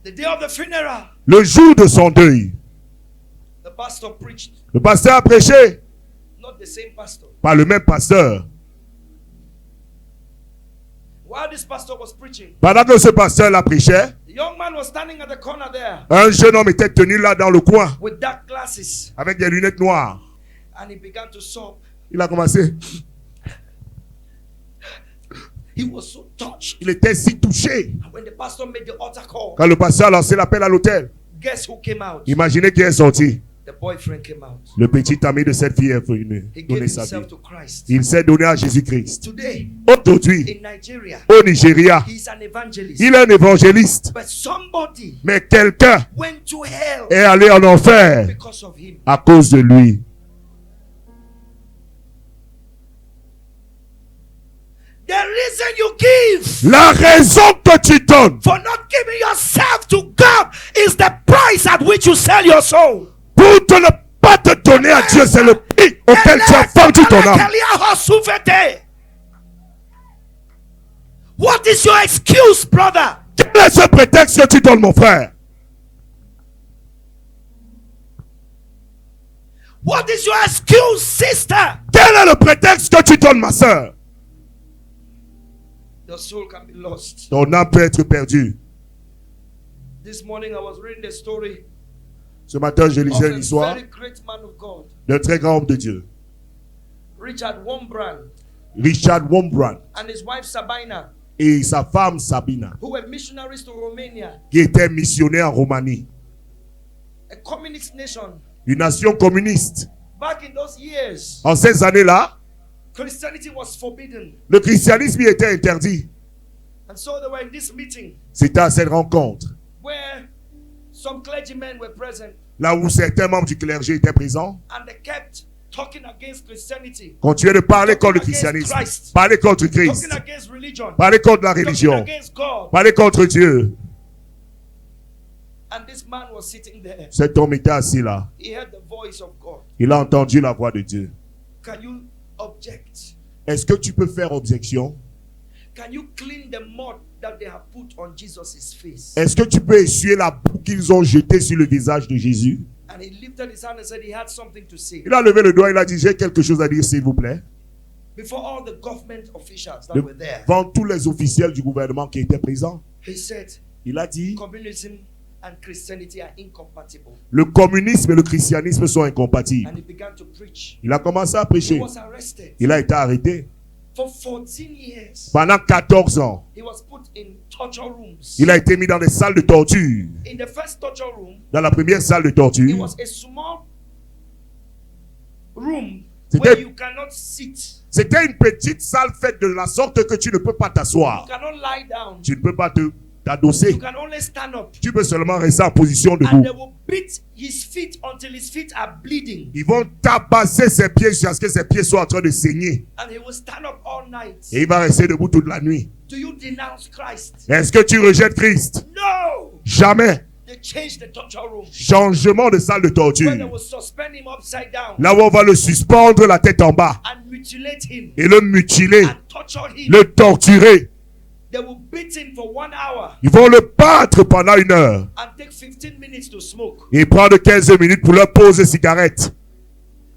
The day of the funeral, Le jour de son deuil, the pastor preached. le pasteur a prêché. Not the same pastor. Pas le même pasteur. While this pastor was preaching, Pendant que ce pasteur la prêchait, the young man was standing at the corner there un jeune homme était tenu là dans le coin with dark glasses, avec des lunettes noires. and he began to sob. Il a commencé. He was so touched. Il était si touché. And when the pastor made the altar call, Quand le pasteur a lancé l'appel à l'hôtel, guess who came out? imaginez qui est sorti. The boyfriend came out. Le petit ami de cette fille est venu He gave donner sa vie. himself to Christ. Il s'est donné à Jésus-Christ. Today, Aujourd'hui, in Nigeria, au Nigeria, he's an evangelist. il est un évangéliste. But somebody Mais quelqu'un went to hell est allé en enfer because of him. à cause de lui. The reason you give La raison que tu donnes for not giving yourself to God is the price at which you sell your soul. pour ne pas te donner à Dieu, c'est le prix auquel tu as vendu ton âme. What is your excuse, brother? Quel est ce prétexte que tu donnes, mon frère? What is your excuse, sister? Quel est le prétexte que tu donnes, ma soeur? Your soul can be lost. Ton âme peut être perdue. This morning I was reading the story Ce matin, je of lisais a l'histoire very great man of God, d'un très grand homme de Dieu, Richard Wurmbrand, Richard Wurmbrand, and his wife Sabina, et sa femme Sabina, who were missionaries to Romania, qui était missionnaire en Roumanie, a communist nation. une nation communiste. Back in those years, En ces années-là, Christianity was forbidden. le christianisme y était interdit. And so they were in this meeting C'était à cette rencontre, where some clergymen were present, là où certains membres du clergé étaient présents, and they kept talking against Christianity, continuaient de parler contre le christianisme, parler contre Christ, talking against religion, parler contre la talking religion, against God. parler contre Dieu. And this man was sitting there. Cet homme était assis là. He heard the voice of God. Il a entendu la voix de Dieu. Can you object? Est-ce que tu peux faire objection? Can you clean the mud that they have put on Jesus' face? Est-ce que tu peux essuyer la boue qu'ils ont jetée sur le visage de Jésus? And he lifted his hand and said he had something to say. Il a levé le doigt, il a dit, j'ai quelque chose à dire, s'il vous plaît. Before all the government officials that were there, Devant tous les officiels du gouvernement qui étaient présents, he said, il a dit, communism and Christianity are incompatible. le communisme et le christianisme sont incompatibles. And he began to preach. Il a commencé à He prêcher. was arrested. Il a été arrêté. For 14 years, Pendant 14 ans, he was put in torture rooms. il a été mis dans des salles de torture. In the first torture room, Dans la première salle de it torture, was a small room C'était- where you cannot sit. c'était une petite salle faite de la sorte que tu ne peux pas You t'asseoir. cannot lie down. Tu ne peux pas t'adosser. You can only stand up. Tu peux seulement rester en position And debout. they will beat his feet until his feet are bleeding. Ils vont tabasser ses pieds jusqu'à ce que ses pieds soient en train de saigner. And he will stand up all night. Et il va rester debout toute la nuit. Do you denounce Christ? Est-ce que tu rejettes Christ? No! Jamais. They changed the torture room. Changement de salle de Where they torture. will suspend him upside down Là où on va le suspendre la tête en bas and mutilate him et le mutiler, and torture him. le torturer. They will beat him for 1 hour Ils vont le battre pendant 1 heure and take 15 minutes to smoke. et prendre 15 minutes pour leur poser cigarette.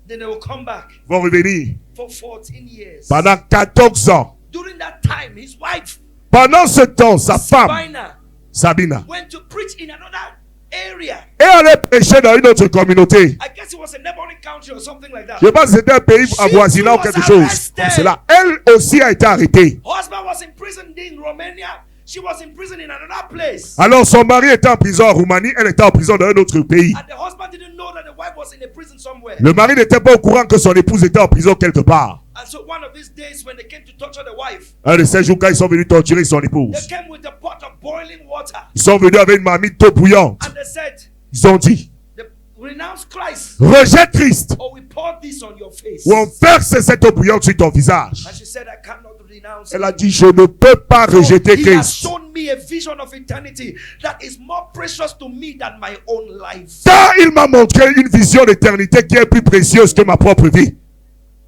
Then they will come back Ils vont revenir for 14 years. Pendant 14 ans. During that time, his wife, Pendant ce temps, sa femme, Sabina, Sabina, went to preach in another area. et allait prêcher dans une autre communauté. I guess it was a neighboring country or something like that. Je pense que c'était un pays avoisinant ou quelque chose comme cela. Elle aussi a été arrêtée. Husband was imprisoned in Romania. She was in prison in another place. Alors son mari était en prison en Roumanie, elle était en prison dans un autre pays. And the husband didn't know that the wife was in a prison somewhere. Le mari n'était pas au courant que son épouse était en prison quelque part. And so one of these days when they came to torture the wife, Un de ces jours quand ils sont venus torturer son they épouse, came with a pot of boiling water. ils sont venus avec une marmite d'eau bouillante. And they said, Ils ont dit, renounce Christ rejette Christ or we pour this on your face. ou on verse cette eau bouillante sur ton visage. And she said, I cannot renounce Elle a him. dit, je ne peux pas So rejeter he has Christ. shown me a vision of eternity that is more precious to me than my own life. Car il m'a montré une vision d'éternité qui est plus précieuse que ma propre vie.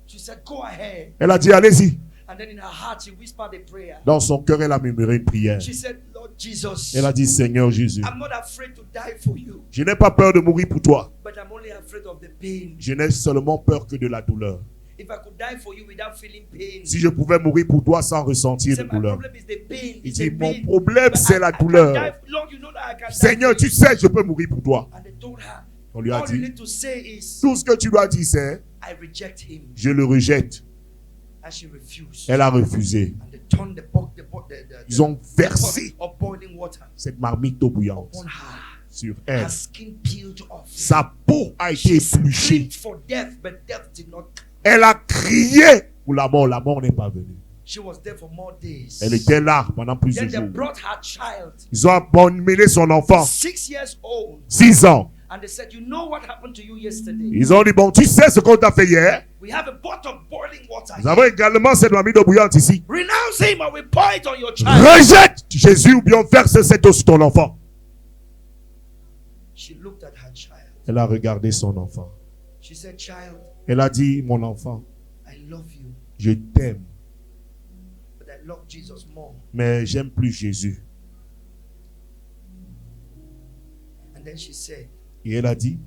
She said, go ahead. Elle a dit, allez-y. And then in her heart, she whispered a prayer. Dans son cœur, elle a murmuré une prière. She said, Lord Jesus, Elle a dit, Seigneur Jésus, I'm not afraid to die for you, je n'ai pas peur de mourir pour toi. but I'm only afraid of the pain. Je n'ai seulement peur que de la douleur. If I could die for you without feeling pain, Si je pouvais mourir pour toi sans he ressentir de said, my douleur. problem is the pain. Il It's dit, the mon pain. problème, But c'est la I can douleur. die, Lord, you know that I can die Seigneur, for tu you. sais, je peux mourir pour toi. And they told her, On lui a all you dit, need to say is, tout ce que tu dois dire, c'est, I reject him. je le rejette. And she refused. Elle a refusé. And they turned the Ils ont versé pot of boiling water cette marmite d'eau bouillante on her. sur elle. Her skin peeled off. Sa peau a été She épluchée. screamed for death, but death did not come. Elle a crié pour la mort n'est pas venue. She was there for more days. Elle était là pendant plusieurs Then they jours. brought her child, Ils ont emmené son enfant, 6 years old, 6 ans. and they said, you know what happened to you yesterday? Ils ont dit, bon, tu sais ce qu'on t'a fait hier? We have a pot of boiling water. Nous avons également cette marmite d'eau bouillante ici. Renounce him or we pour it on your child. Rejette Jésus ou bien verse cette eau sur ton enfant. She looked at her child. Elle a regardé son enfant. She said, child, Elle a dit, mon enfant, I love you, je t'aime, but I love Jesus more. mais j'aime plus Jésus. And then she said, Et elle a dit,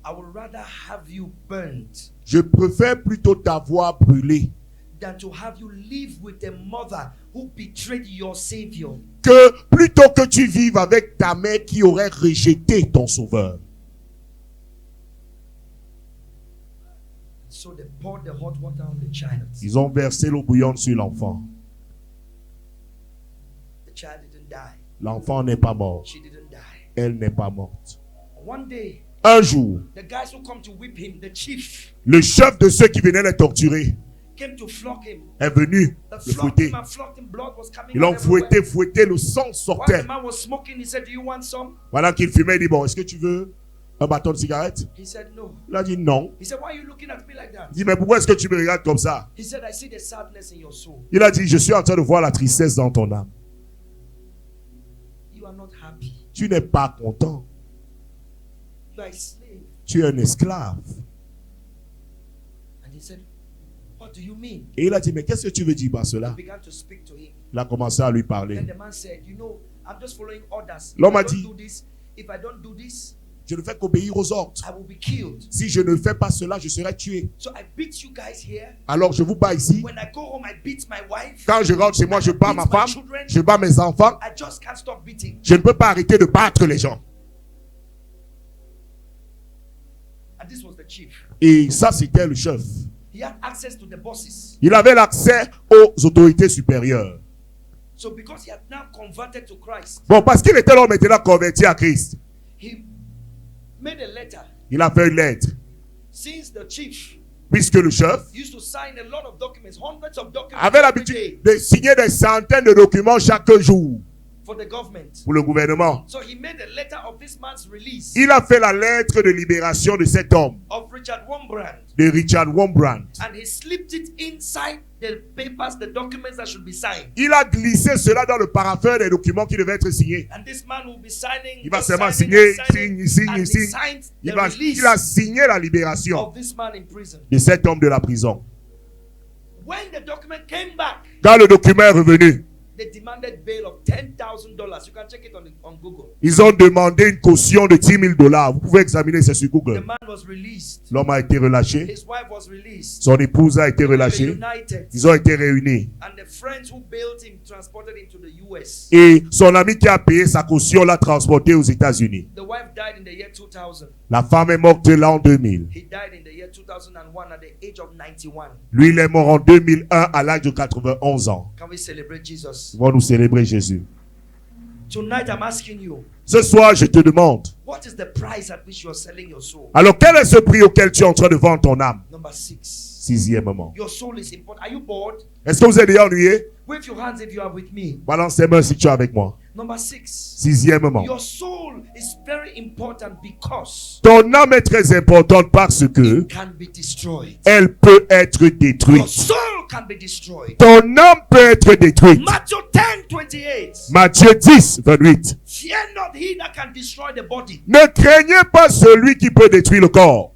I would rather have you burnt je préfère plutôt t'avoir brûlé than to have you live with a mother who betrayed your Savior. que plutôt que tu vives avec ta mère qui aurait rejeté ton sauveur. So they poured the hot water on the child. Ils ont versé l'eau bouillante sur l'enfant. The child didn't die. L'enfant n'est pas mort. She didn't die. Elle n'est pas morte. One day, Un jour, the guys who come to whip him, the chief, le chef de ceux qui venaient le torturer came to flog him. est venu They le flogged fouetter. him and flogged him. Blood was coming Ils out l'ont everywhere. fouetté, le sang While sortait. the man was smoking, he said, do you want some? Pendant qu'il fumait, il dit, bon, est-ce que tu veux un bâton de cigarette? He said, no. Il a dit non. He said, why are you looking at me like that? Il dit, mais pourquoi est-ce que tu me regardes comme ça? He said, I see the sadness in your soul. Il a dit, je suis en train de voir la tristesse dans ton âme. You are not happy. Tu n'es pas content. You are a slave. Tu es un esclave. And he said, what do you mean? Et il a dit, mais qu'est-ce que tu veux dire par He cela? began to speak to him. Il a commencé à lui parler. Then the man said, you know, I'm just following orders. If L'homme I a don't dit, do this, if I don't do this, je ne fais qu'obéir aux ordres. I will be killed. Si je ne fais pas cela, je serai tué. So I beat you guys here. Alors je vous bats ici. When I go home, I beat my wife. Quand je rentre chez moi, je bats ma femme, je bats mes enfants. I just can't stop beating. Je ne peux pas arrêter de battre les gens. And this was the chief. Et ça, c'était le chef. He had access to the bosses. Il avait l'accès aux autorités supérieures. So because he had now converted to Christ, Bon, parce qu'il était là maintenant converti à Christ. he made a letter. Il a fait une lettre. Since the chief Puisque le chef used to sign a lot of documents, hundreds of documents avait every l'habitude day de signer des centaines de documents chaque jour for the government. pour le gouvernement. So he made a letter of this man's release Il a fait la lettre de libération de cet homme, of Richard Wurmbrand, de Richard Wurmbrand. and he slipped it inside the papers, the documents that should be signed. Il a glissé cela dans le paraffin des documents qui devaient être signés. And this man will be signing. Il va just seulement signing signer, and signing, and he signe. signed Il the release a signé la libération of this man in prison. de cet homme de la prison. When the document came back, Quand le document est revenu, they demanded bail of $10,000. You can check it on Google. Ils ont demandé une caution de $10,000. Vous pouvez examiner ça sur The Google. man was released. L'homme a été relâché. His wife was released. Son épouse a été They were relâchée. united. Ils ont été réunis. And the friends who bailed him transported him to the US. Et son ami qui a payé sa caution l'a transporté aux États-Unis. The wife died in the year 2000. La femme est morte l'an 2000. He died in the year 2001 at the age of 91. Lui, il est mort en 2001 à l'âge de 91 ans. Can we celebrate Jesus? Nous allons nous célébrer Jésus. Tonight I'm asking you, Ce soir, je te demande, what is the price at which you're selling your soul? alors quel est ce prix auquel tu es en train de vendre ton âme? Number 6. Sixièmement. Your soul is important. Are you bored? Est-ce que vous êtes déjà ennuyé? Wave your hands if you are with me. Balance tes mains si tu es avec moi. Number 6. Sixièmement. Your soul is very important because Ton âme est très importante parce que it can be destroyed. elle peut être Your détruite. soul can be destroyed. Ton âme peut être détruite. Matthew 10:28. Matthieu 10, 28. Fear not he that can destroy the body, Ne craignez pas celui qui peut détruire le corps,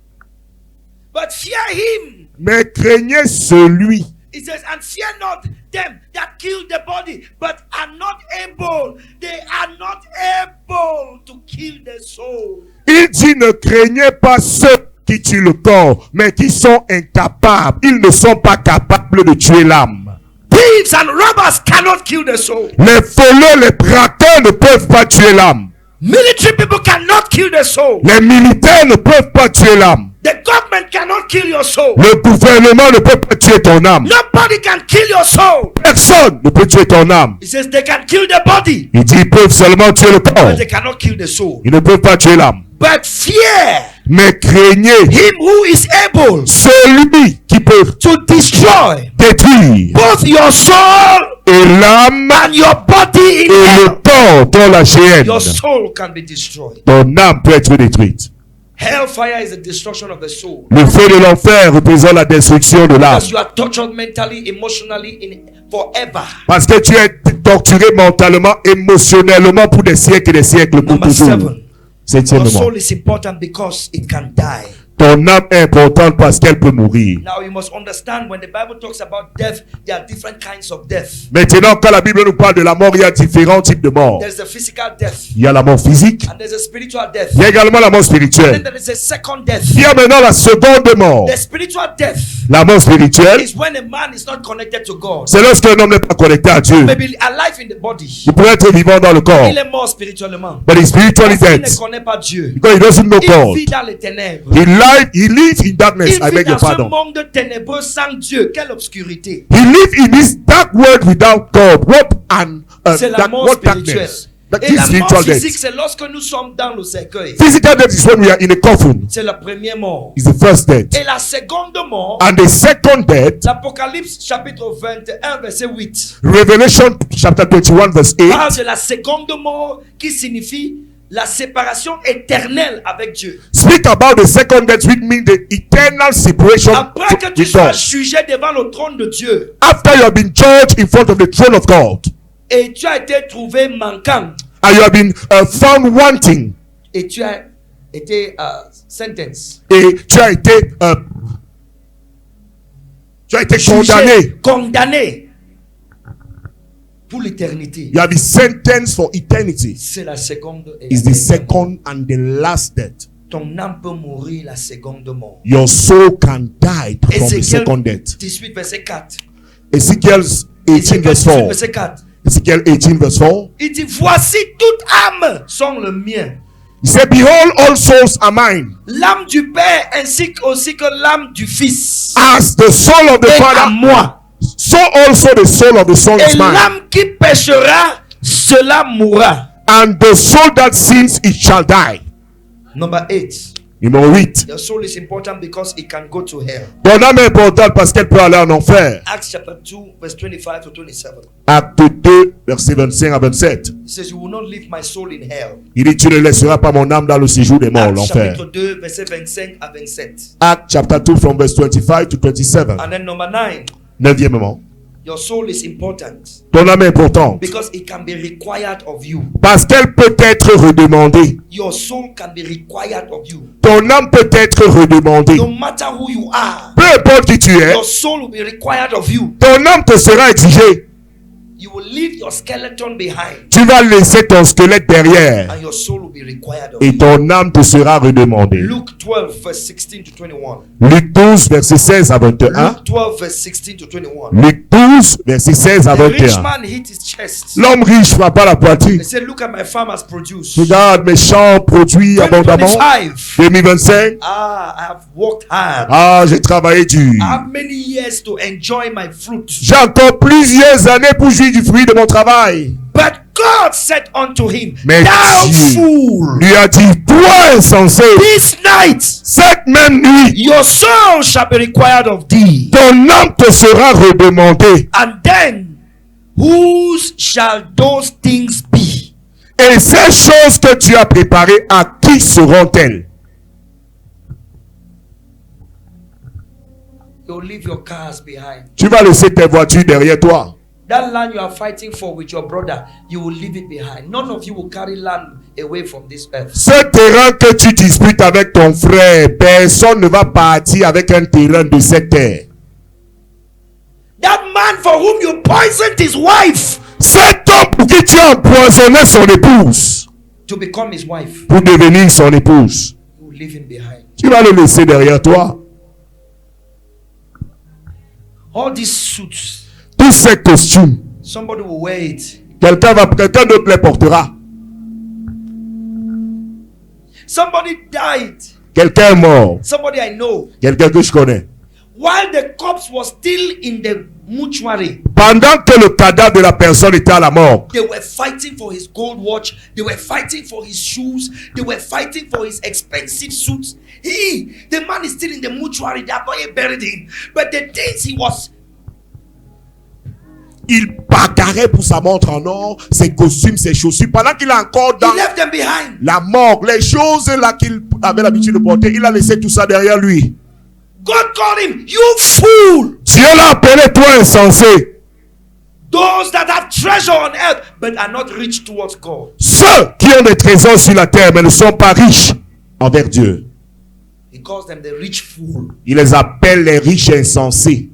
but fear him. mais craignez celui. It says, and fear not them that kill the body, but are not able. They are not able to kill the soul. Il dit ne craignez pas ceux qui tuent le corps, mais qui sont incapables. Ils ne sont pas capables de tuer l'âme. Thieves and robbers cannot kill the soul. Les voleurs, les braqueurs ne peuvent pas tuer l'âme. Military people cannot kill the soul. Les militaires ne peuvent pas tuer l'âme. The government cannot kill your soul. Le gouvernement ne peut pas tuer ton âme. Nobody can kill your soul. Personne ne peut tuer ton âme. It says they can kill the body, Il dit ils peuvent seulement tuer le corps. but they cannot kill the soul. Ils ne peuvent pas tuer l'âme. But fear Mais craignez him who is able celui qui peut to destroy détruire both your soul et l'âme and your body in et le hell. corps dans la chaîne. Your soul can be destroyed. Ton âme peut être détruite. Hellfire is the destruction of the soul. Le feu de l'enfer représente la destruction de l'âme. Because you are tortured mentally, emotionally, forever. Parce que tu es torturé mentalement, émotionnellement pour des siècles et des siècles, pour Number toujours. 7. Your Septièmement, soul is important because it can die. ton âme est importante parce qu'elle peut mourir. Now you must understand when the Bible talks about death, there are different kinds of death. Maintenant, quand la Bible nous parle de la mort, il y a différents types de mort. There's the physical death, Il y a la mort physique, and there's a spiritual death. il y a également la mort And then spirituelle. there is a second death. Il y a maintenant la seconde mort. The spiritual death La mort spirituelle, is when a man is not connected to God. c'est lorsqu'un homme n'est pas connecté à Dieu. Maybe alive in the body. Il pourrait être vivant dans le corps, Il est mort spirituellement. but he's spiritually Parce qu'il dead ne connaît pas Dieu. because he doesn't know Il God. vit dans les ténèbres. He lives in darkness. Il I vit beg your dans un pardon. monde ténébreux sans Dieu. Quelle obscurité. He lives in this dark world without God. C'est la mort spirituelle. Darkness? That Et is la mort spiritual physique, death. c'est lorsque nous sommes dans le cercueil. Physical death is when we are in a coffin. C'est la première mort. Is the first death. Et la seconde mort, And the second death, l'Apocalypse chapitre 21 verset 8, Revelation chapter 21 verse 8, parle de la seconde mort qui signifie la séparation éternelle avec Dieu. speak about the second death, which means the eternal separation Après que tu with sois God. jugé devant le trône de Dieu After you have been judged in front of the throne of God, et tu as été trouvé manquant and you have been found wanting, et tu as été sentenced, et tu as été jugé, condamné. condamné pour l'éternité. You have been sentenced for eternity. C'est la seconde et Is la the dernière mort. second and the last death. Ton âme peut mourir la seconde mort. Your soul can die from the Ézéchiel second death. 18 verset 4. Ezekiel 18 verse 4. verset 4. Ezekiel 18 verse 4. Il dit, voici toute âme sont le mien. He said, behold, all souls are mine. L'âme du Père ainsi aussi que l'âme du Fils. As the soul of the Et à Father, moi. so also the soul of the Son Et is mine. l'âme qui péchera, cela mourra. And the soul that sins, it shall die. Number 8. Numéro 8. Your soul is important because it can go to hell. Ton âme est importante parce qu'elle peut aller en enfer. Acts chapter 2 verse 25 to 27. Acte 2, verset 25 à 27. It says, you will not leave my soul in hell. Il dit, tu ne laisseras pas mon âme dans le séjour des morts, Acts l'enfer. chapitre 2 verset 25 à 27. Acte chapter 2 from verse 25 to 27. And then number 9. Neuvièmement, Your soul is important ton âme est importante because it can be required of you. parce qu'elle peut être redemandée. Your soul can be required of you. Ton âme peut être redemandée. No matter who you are, Peu importe qui tu es, your soul will be required of you. ton âme te sera exigée. you will leave your skeleton behind. Tu vas laisser ton squelette derrière. And your soul will be required of Et you. ton âme te sera redemandée. Luke 12 verse 16 to 21. Luc 12, verset 16 à 21. Luke 12 verse 16 to 21. Luc 12, verset 16 à The rich 21. man hit his chest. L'homme riche frappa la poitrine. He said, look at my farm has produced. Regarde, mes champs produits abondamment. 2025. 2025. I have worked hard. Ah, j'ai travaillé dur. I have many years to enjoy my fruit. J'ai encore plusieurs années pour jouir du fruit de mon travail. But God said unto him, Mais thou Dieu fool, lui a dit, toi insensé, this night cette même nuit, your soul shall be required of thee. ton âme te sera redemandée. And then, whose shall those things be? Et ces choses que tu as préparées, à qui seront-elles? You'll leave your cars behind. Tu vas laisser tes voitures derrière toi. That land you are fighting for with your brother, you will leave it behind. None of you will carry land away from this earth. Ce terrain que tu disputes avec ton frère, personne ne va partir avec un terrain de cette terre. That man for whom you poisoned his wife Cet homme pour qui tu as empoisonné son épouse, to become his wife, pour devenir son épouse, you will leave him behind. tu vas le laisser derrière toi. All these suits, Tous ces costumes, somebody will wear it. quelqu'un d'autre les portera. Somebody died. Quelqu'un est mort, Somebody I know. quelqu'un que je connais. While the corpse was still in the mortuary, Pendant que le cadavre de la personne était à la mort, they were fighting for his gold watch. They were fighting for his shoes. They were fighting for his expensive suits. The man is still in the mortuary. They have not yet buried him. But the things he was, il bagarrait pour sa montre en or, ses costumes, ses chaussures. Pendant qu'il est encore dans he left them behind. la mort, les choses là qu'il avait l'habitude de porter, il a laissé tout ça derrière lui. God called him, you fool. Dieu l'a appelé, toi insensé. Those that have treasure on earth, but are not rich towards God. Ceux qui ont des trésors sur la terre, mais ne sont pas riches envers Dieu. He calls them the rich fool. Il les appelle les riches insensés.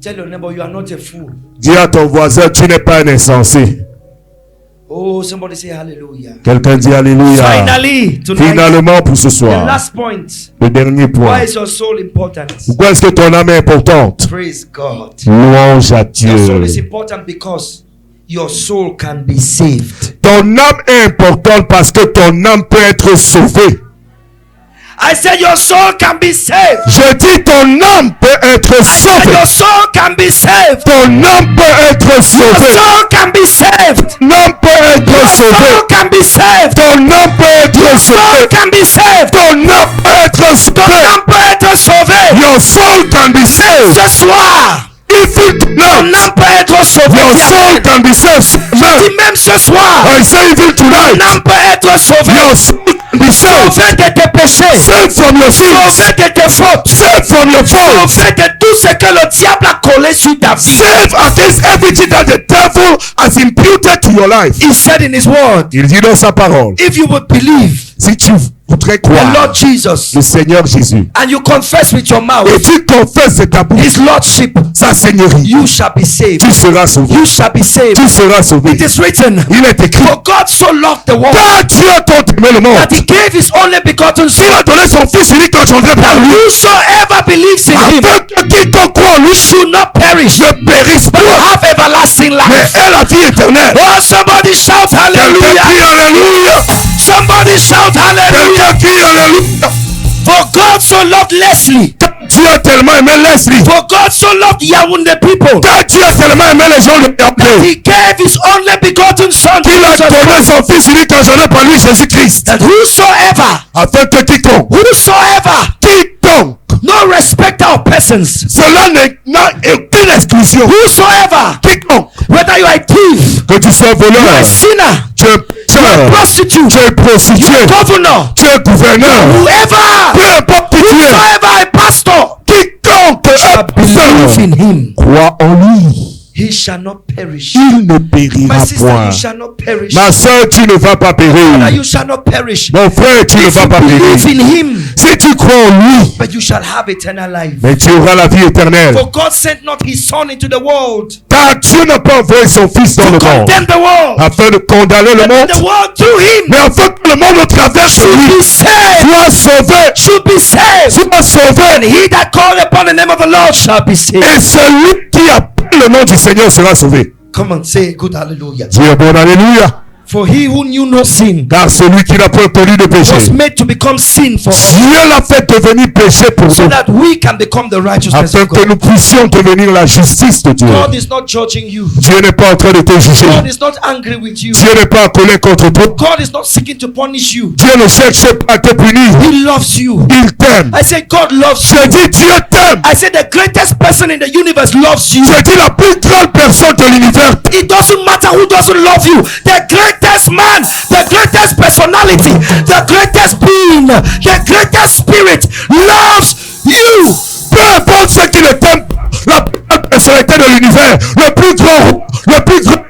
Tell your neighbor, you are not a fool. Dis à ton voisin, tu n'es pas un insensé. Oh, somebody say hallelujah. Quelqu'un dit alléluia. Finally, tonight, Finalement pour ce the soir, last point. le dernier point. Why is your soul important? Pourquoi est-ce que ton âme est importante? Praise God. Louange à Your soul Dieu. is important because your soul can be saved. Ton âme est importante parce que ton âme peut être sauvée. I said your soul can be saved. Je dis ton âme peut être And sauvée. your soul can be saved. Ton âme peut être Your sauvée. soul can be saved. Ton âme peut être Your sauvée. soul can be saved. Ton âme peut être Your soul sauvée. can be saved. Ton âme peut être Ton sauvée. âme peut être sauvée. Your soul can be saved. Ce soir, If it ton not, âme peut être sauvée. your soul can be saved. Dis même ce soir, I say even ton tonight, âme peut être sauvée. your soul can be saved. Sauvée de tes péchés. Saved from your sins. Sauvée de tes fautes. Saved from your faults. Sauvée de tout ce que le diable a collé sur ta vie. Saved against everything that the devil has imputed to your life. He said in his word, Il dit dans sa parole, if you would believe si tu voudrais the Lord croire Jesus le Seigneur Jésus and you confess with your mouth et tu confesses de ta bouche his lordship, sa seigneurie, you shall be saved. tu seras sauvé. You shall be saved. Tu seras sauvé. It is written, Il est écrit, for God so loved the world car Dieu a tant aimé le monde, that he gave his only begotten il son, a donné son fils unique engendré par that lui, whosoever believes in him afin que quiconque croit en lui should not perish ne périsse but pas, have everlasting mais life. ait la vie éternelle. Oh, somebody shout Quelqu'un hallelujah. crie alléluia. Somebody shout hallelujah. Quelqu'un crie alléluia. For God so loved Leslie. Dieu a tellement aimé Leslie. For God so loved Yaoundé people. Car Dieu a tellement aimé les gens de Yaoundé. He gave his only begotten son, Il a Jesus donné Christ, son fils unique engendré par lui, Jésus-Christ. that whosoever, Afin que quiconque, no respecter of persons, cela n'a aucune exclusion. whosoever, Quiconque, whether you are a thief, que tu sois you are voleur, a sinner, tu es you are a pécheur, prostitute, tu es prostitué, governor, tu es gouverneur, whoever, peu importe qui tu es, whosoever a pastor, quiconque shall est believe pasteur, in him. crois en lui. He He shall not perish. il ne périra My sister, point. you shall not perish. Ma soeur, tu ne vas pas Brother, périr. you shall not perish. Mon frère, tu ne If vas you pas believe périr. in him, Si tu crois en lui, but you shall have eternal life. mais tu auras la vie éternelle. For God sent not his son into the world Car Dieu n'a pas envoyé son Fils dans to le monde condemn the world, afin de condamner le but monde, the world through him mais afin que le monde au travers de should lui be saved. soit sauvé. Should be saved. Soit And sauvé. he that called upon the name of the Lord shall be saved. Et celui qui appelle le nom du Seigneur sera sauvé. Come on, say good hallelujah. Dis un bon alléluia. For he who knew no sin Car celui qui n'a pas connu de péché, was made to become sin for us, Dieu l'a fait devenir péché pour so nous, that we can become the righteousness afin of que God. nous puissions devenir la justice de Dieu. God is not judging you. Dieu n'est pas en train de te juger. God is not angry with you. Dieu n'est pas en colère contre toi. God is not seeking to punish you. Dieu ne cherche pas à te punir. He loves you. Il t'aime. I say God loves you. Je dis Dieu t'aime. I say the greatest person in the universe loves you. Je dis la plus grande personne de l'univers. It doesn't matter who doesn't love you. The greatest man, the greatest personality, the greatest being, the greatest spirit loves you. Peu importe ceux qui ne t'aiment pas, la plus grande personnalité de l'univers, le plus grand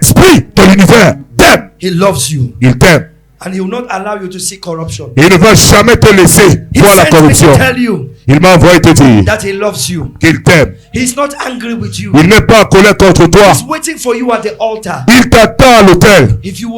esprit de l'univers t'aime. He loves you. Il t'aime. And he will not allow you to see corruption. Il ne va jamais te laisser He voir la sent me corruption. to tell you Il m'a envoyé te dire that he loves you. qu'il t'aime. He's not angry with you. Il n'est pas en colère contre toi. He's waiting for you at the altar. Il t'attend à l'autel. If you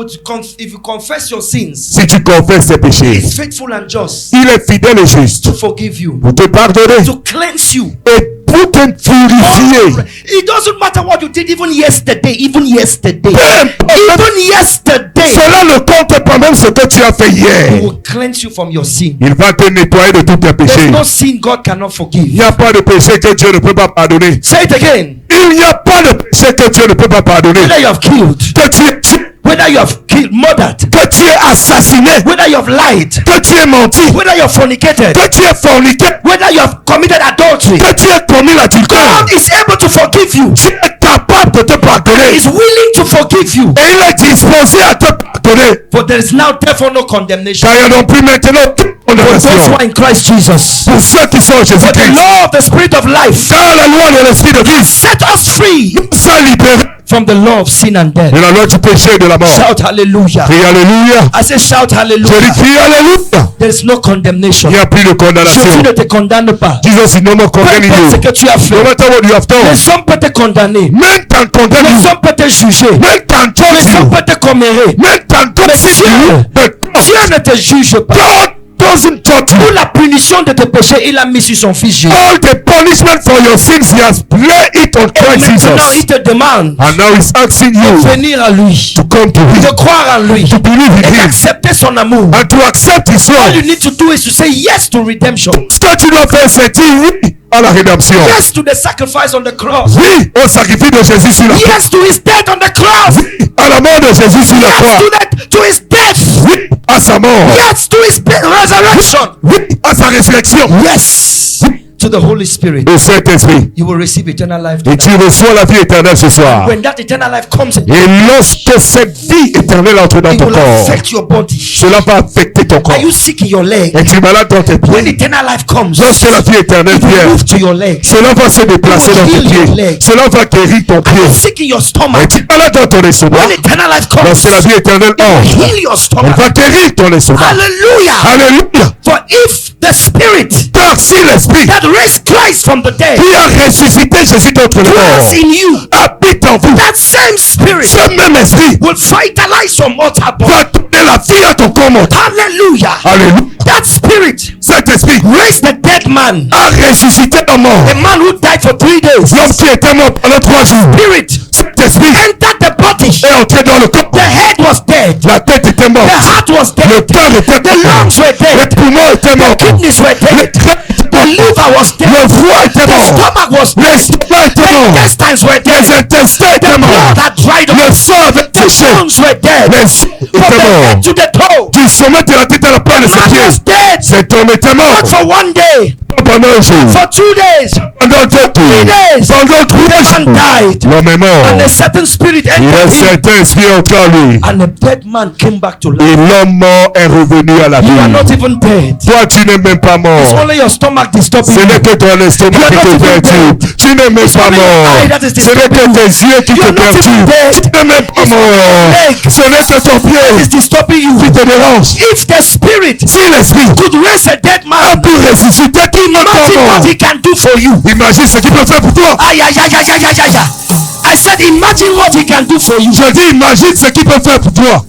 confess your sins, Si tu confesses tes péchés, he's faithful and just il est fidèle et juste to forgive you, pour te pardonner to cleanse you. et pour te purifier. It doesn't matter what you did even yesterday. Even yesterday. Peu importe, Even yesterday. cela ne compte pas même ce que tu as fait He hier. will cleanse you from your sin. Il va te nettoyer de tous tes There's péchés. no sin God cannot Il forgive. n'y a pas de péché que Dieu ne peut pas pardonner. Say it again. Il n'y a pas de péché que Dieu ne peut pas pardonner. Whether you have killed, Que tu es tué, whether you have killed, murdered, que tu es assassiné, whether you have lied, que tu es menti, whether you have fornicated, que tu es forniqué, whether you have committed adultery, que tu es commis l'adultère. God is able to forgive you. Tu es capable de te He pardonner. is willing to forgive you. Et il est disposé à te pardonner. For there is now therefore no condemnation Car il n'y a non plus maintenant aucune for those who condamnation are in Christ Jesus. pour ceux qui sont en For the Jésus-Christ. law of the Spirit of life Car la loi de l'esprit de vie set us free nous a libérés from the law of sin and death. de la loi du péché et de la mort. Shout hallelujah. Crie alléluia. I say shout Je dis hallelujah. crie alléluia. There is no condemnation. Il n'y a plus de Jésus condamnation. ne te condamne pas. Jesus is no more Peu condemning importe ce you. que tu as No fait, matter what you have done. les hommes peuvent te condamner. Men can condemn Les you. hommes peuvent te juger. Men can judge Les hommes you. peuvent te commérer. Men can toxic you. But Dieu ne te juge pas. God doesn't judge Pour you. la punition de tes péchés, il a mis sur son fils Jésus. All the punishment for your sins, he has laid it on Et Christ maintenant, il Jesus. te demande And now he's asking de you venir à lui, to come to de him, croire en lui, to believe in et him, d'accepter son amour. and to accept his All you love. need to do is to say yes to redemption. Ce que tu dois faire, c'est dire oui à la rédemption. Yes to the sacrifice on the cross. Oui au sacrifice de Jésus sur la croix. Yes to his death on the cross. Oui à la mort de Jésus sur la Yes croix. to his death. Oui à sa mort. Yes to his resurrection. Oui à sa résurrection. Yes to the Holy Spirit. Le Saint-Esprit. You will receive eternal life. Et tu reçois la vie éternelle ce soir. When that eternal life comes in, Et lorsque cette vie éternelle entre dans it ton will corps, affect your body. cela va affecter ton corps. Are you sick in your leg? Et tu es malade dans tes When pieds. eternal life comes, Lorsque la vie éternelle it will vient, move to your leg. cela va se déplacer dans tes pieds. Cela va guérir ton Are you pied. sick in your Et stomach? tu es malade dans ton estomac. When eternal life comes, Lorsque la vie éternelle it will entre, heal your elle stomach. va guérir ton estomac. Hallelujah. Alléluia. For if the spirit Car si l'esprit that raised Christ from the dead qui a ressuscité Jésus d'entre les dwells morts in you, habite en vous, that same spirit ce même esprit will vitalize your mortal body. va donner la vie à ton corps mortel. Hallelujah. Alléluia. That spirit Cet esprit raised the dead man, a ressuscité un mort. a man who died for 3 days. L'homme qui était mort pendant 3 jours. Spirit Cet esprit entered the body. est entré dans le corps. The head was dead. La tête était morte. The heart was Le dead. cœur était The mort. lungs were Les dead. poumons étaient morts. The kidneys were Le dead. cœur était The mort. liver was dead. Le foie était The mort. stomach was dead. L'estomac était The mort. intestines were Les dead. intestins The étaient morts. blood had dried Le up. sang avait The séché. bones were dead. Les os From étaient the morts. head to the toe. Du sommet de la tête à la pointe de The ses man pieds. was dead. Cet homme était Not mort. for one day, Pendant un jour. for 2 days, Pendant 2 3 days. Pendant 3 Man jours. died. L'homme est mort. And a certain spirit Il y a un entered him. certain esprit entré en lui. And a dead man came back to life. Et l'homme mort est revenu à la You are vie. not even dead. Toi, tu n'es même pas It's mort. only your stomach disturbing Ce n'est you. que ton estomac You are qui not te even perturbe. Tu n'es même pas only your mort. eye that is Ce n'est que disturbing tes yeux qui You te are not even perturbent. dead. Tu n'es même pas It's mort. leg. Ce n'est que ton That is pied disturbing you. qui te dérange. If the spirit Si l'esprit could raise a dead a man, pu ressusciter tout notre imagine mort, what he can do for you. imagine ce qu'il peut faire pour toi. Aïe, aïe, aïe, aïe, aïe, aïe, aïe. I said, imagine what he can do for you. Je dis, imagine ce qu'il peut faire pour toi.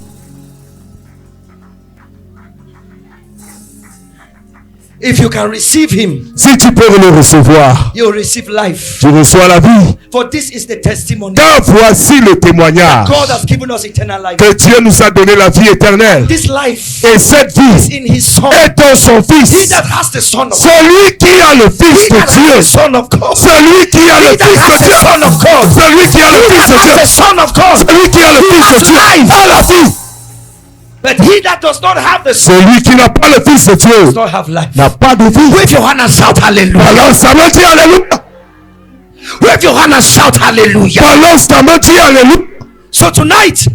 If you can receive him, Si tu peux le recevoir, you'll receive life. tu reçois la vie. For this is the testimony. Car voici le témoignage God has given us eternal life. que Dieu nous a donné la vie éternelle. This life Et cette is vie in his son. est dans son He Fils. that has the son of God. Celui qui a le Fils He de that has the Dieu. son of God. Celui qui a He le that Fils has de the Dieu. son of God. Celui qui a le Fils de Has Dieu. the son of God. Celui qui a le Fils de Dieu a la vie. But he that does not have the son Celui qui n'a pas le Fils de Dieu does not have life. n'a pas de vie. Wave your hand and shout hallelujah. Balance ta main, dis Alléluia. Wave your hand and shout hallelujah. Balance ta main, dis Alléluia. So tonight,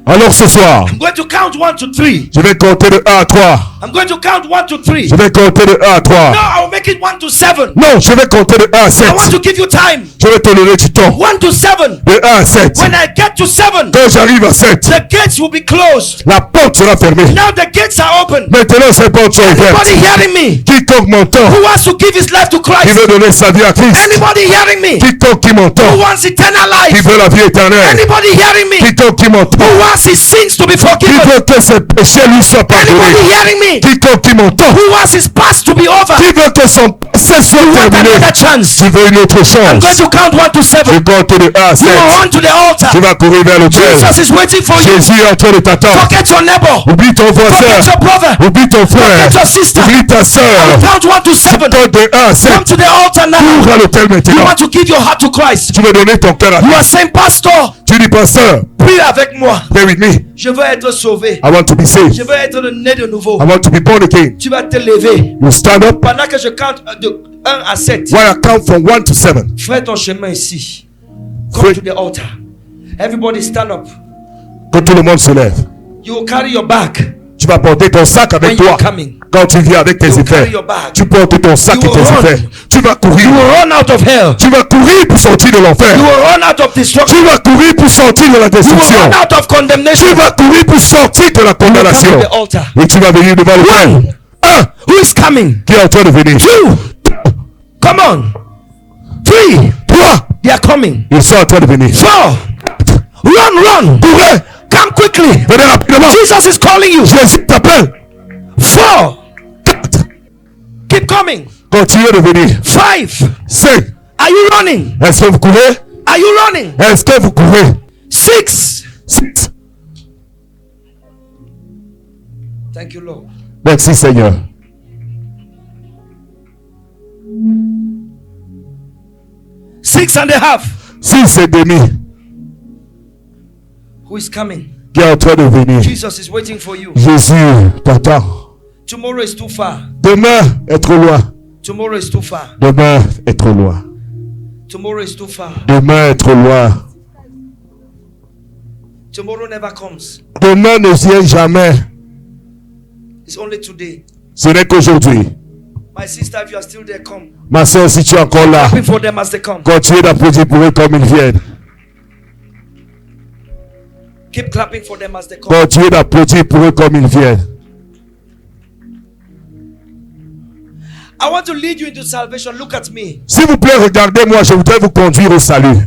Alors ce soir, I'm going to count 1 to 3. je vais compter de 1 à 3. I'm going to count 1 to 3. Je vais compter de 1 à 3. No, I'll make it 1 to 7. Non, je vais compter de 1 à 7. I want to give you time. Je vais te donner du temps. 1 to 7. De 1 à 7. When I get to 7, Quand j'arrive à 7, the gates will be closed. la porte sera fermée. Now the gates are open. Maintenant, ces portes sont Anybody ouvertes. hearing me? Quiconque m'entend, Who wants to give his life to qui Christ? veut donner sa vie à Christ. Anybody hearing me? Quiconque qui Who m'entend, wants eternal qui life? veut la vie éternelle. Anybody hearing me? Quiconque qui m'entend, Who wants his sins to be qui forgiven? veut que ses péchés lui soient Anybody pardonnés. hearing me? Quiconque qui m'entend, Who wants his past to be over? qui veut que son passé soit Who wants terminé. another chance? Qui veut une autre I'm chance. going to count 1 to Je 7. compte de 1 à 7. You will run to the altar. Tu vas courir vers l'autel. Jesus is waiting for you. Jésus est en train de t'attendre. Forget your neighbor. Oublie ton Forget voisin. your brother. Oublie ton frère. Forget your sister. Oublie ta soeur. Count 1 to 7. Compte de 1 à 7. Come to the altar now. Cours à l'autel You maintenant. want to give your heart to Christ. Tu veux donner ton cœur à You Dieu. are saying, Pastor, Tu dis, pasteur, prie avec moi. pray with me. Je veux être sauvé. I want to be saved. Je veux être né de nouveau. I want to be born again. Tu vas te lever. You stand up Pendant que je compte de 1 à 7. while I count from 1 to 7. Fais ton chemin ici. Come to the altar. Everybody stand up. Quand tout le monde se lève, You will carry your bag tu vas porter ton sac when avec you toi. are coming. Quand tu viens avec tes You will effets, carry your bag. tu portes ton sac You et tes will run. effets. Tu vas courir. You will run out of hell. Tu vas courir pour sortir de l'enfer. You will run out of destruction. Tu vas courir pour sortir de la You will destruction. run out of condemnation. Tu vas courir pour sortir de la Come condamnation. to the altar. Et tu vas venir devant le Père. Un, Who is coming? qui est en train de venir. 2. Come on. 3. Trois, They are coming. ils sont en train de venir. 4. Run. Courez, Come quickly. venez rapidement. Jesus is calling you. Jésus t'appelle. 4. 4, Keep coming. continuez de venir. 5. 5, Are you running? est-ce que vous courez? Are you running? Est-ce que vous courez? 6. 6, Thank you, Lord. merci Seigneur. 6.5. 6 et demi, Who is coming? qui est en train de venir. Jesus is waiting for you. Jésus t'attend. Tomorrow is too far. Demain est trop loin. Tomorrow is too far. Demain est trop loin. Tomorrow is too far. Demain est trop loin. Tomorrow never comes. Demain ne vient jamais. It's only today. Ce n'est qu'aujourd'hui. My sister, if you are still there, come. Ma soeur, si tu es encore là, Clapping for them as they come. continuez d'applaudir pour eux comme ils viennent. Keep clapping for them as they come. Continuez d'applaudir pour eux comme ils viennent. I want to lead you into salvation. Look at me. S'il vous plaît, regardez-moi, je voudrais vous conduire au salut.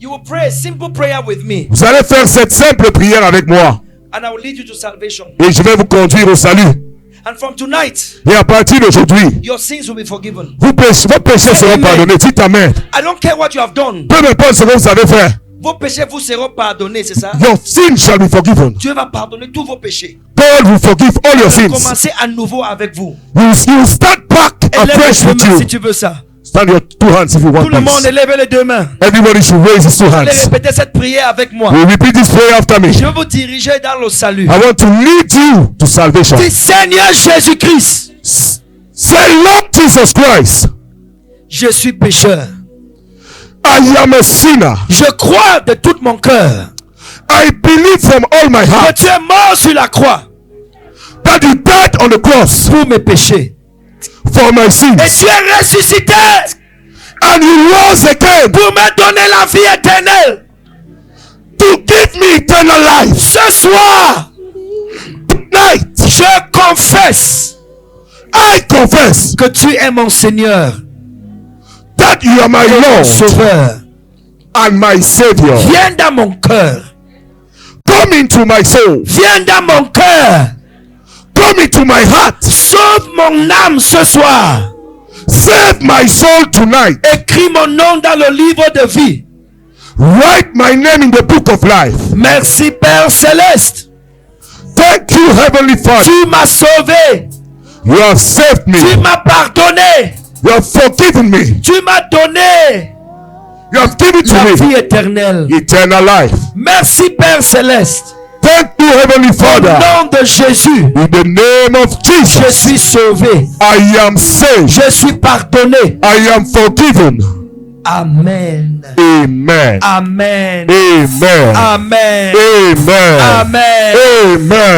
You will pray a simple prayer with me, Vous allez faire cette simple prière avec moi and I will lead you to salvation. et je vais vous conduire au salut. And from tonight, Et à partir d'aujourd'hui, your sins will be forgiven. vos péchés seront Amen. pardonnés. Dites Amen. I don't care what you have done. Peu importe ce que vous avez fait, Vos péchés vous seront pardonnés, c'est ça? your sins shall be forgiven. Dieu va pardonner tous vos péchés. God will forgive all your sins. Commencez à nouveau avec vous. You start back Élève afresh les deux with mains you. si tu veux ça. Stand your two hands if you want Tout le monde this. élève les deux mains. Everybody should raise his two Allez hands. répéter cette prière avec moi. You repeat this prayer after me. Je vais vous diriger dans le salut. I want to lead you to salvation. Dis Seigneur Jésus-Christ, Say, Lord Jesus Christ, je suis pécheur. I am a sinner. Je crois de tout mon cœur I believe from all my que heart tu es mort sur la croix that you died on the cross pour mes péchés. for my Et sins. tu es ressuscité And you rose again pour me donner la vie éternelle. to give me eternal life. Ce soir, Tonight, je confesse I confess que tu es mon Seigneur, that you are my mon Lord Sauveur. and my Savior. Viens dans mon cœur. Come into my soul. Viens dans mon cœur. Come into my heart. Sauve mon âme ce soir. Save my soul tonight. Écris mon nom dans le livre de vie. Write my name in the book of life. Merci Père Céleste. Thank you, Heavenly Father. Tu m'as sauvé. You have saved me. Tu m'as pardonné. You have forgiven me. Tu m'as donné You have given la to me vie éternelle. eternal life. Merci Père Céleste. Thank you, Heavenly Au Father. nom de Jésus, In the name of je Jesus, suis sauvé. I am saved. Je suis pardonné. I am forgiven. Amen. Amen. Amen. Amen. Amen. Amen. Amen. Amen.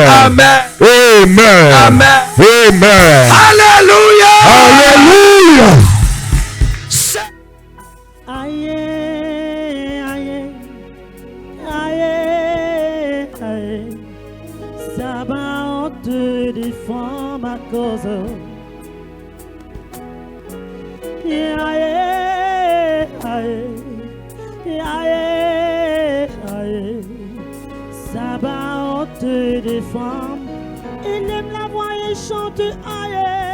Amen. Amen. Amen. Amen. Alléluia. Hallelujah. Aïe, aïe, aïe, aïe, ça va, on te défend ma cause. Aïe, aïe, aïe, aïe, ça va, on te défend. Il aime la voix et chante, aïe.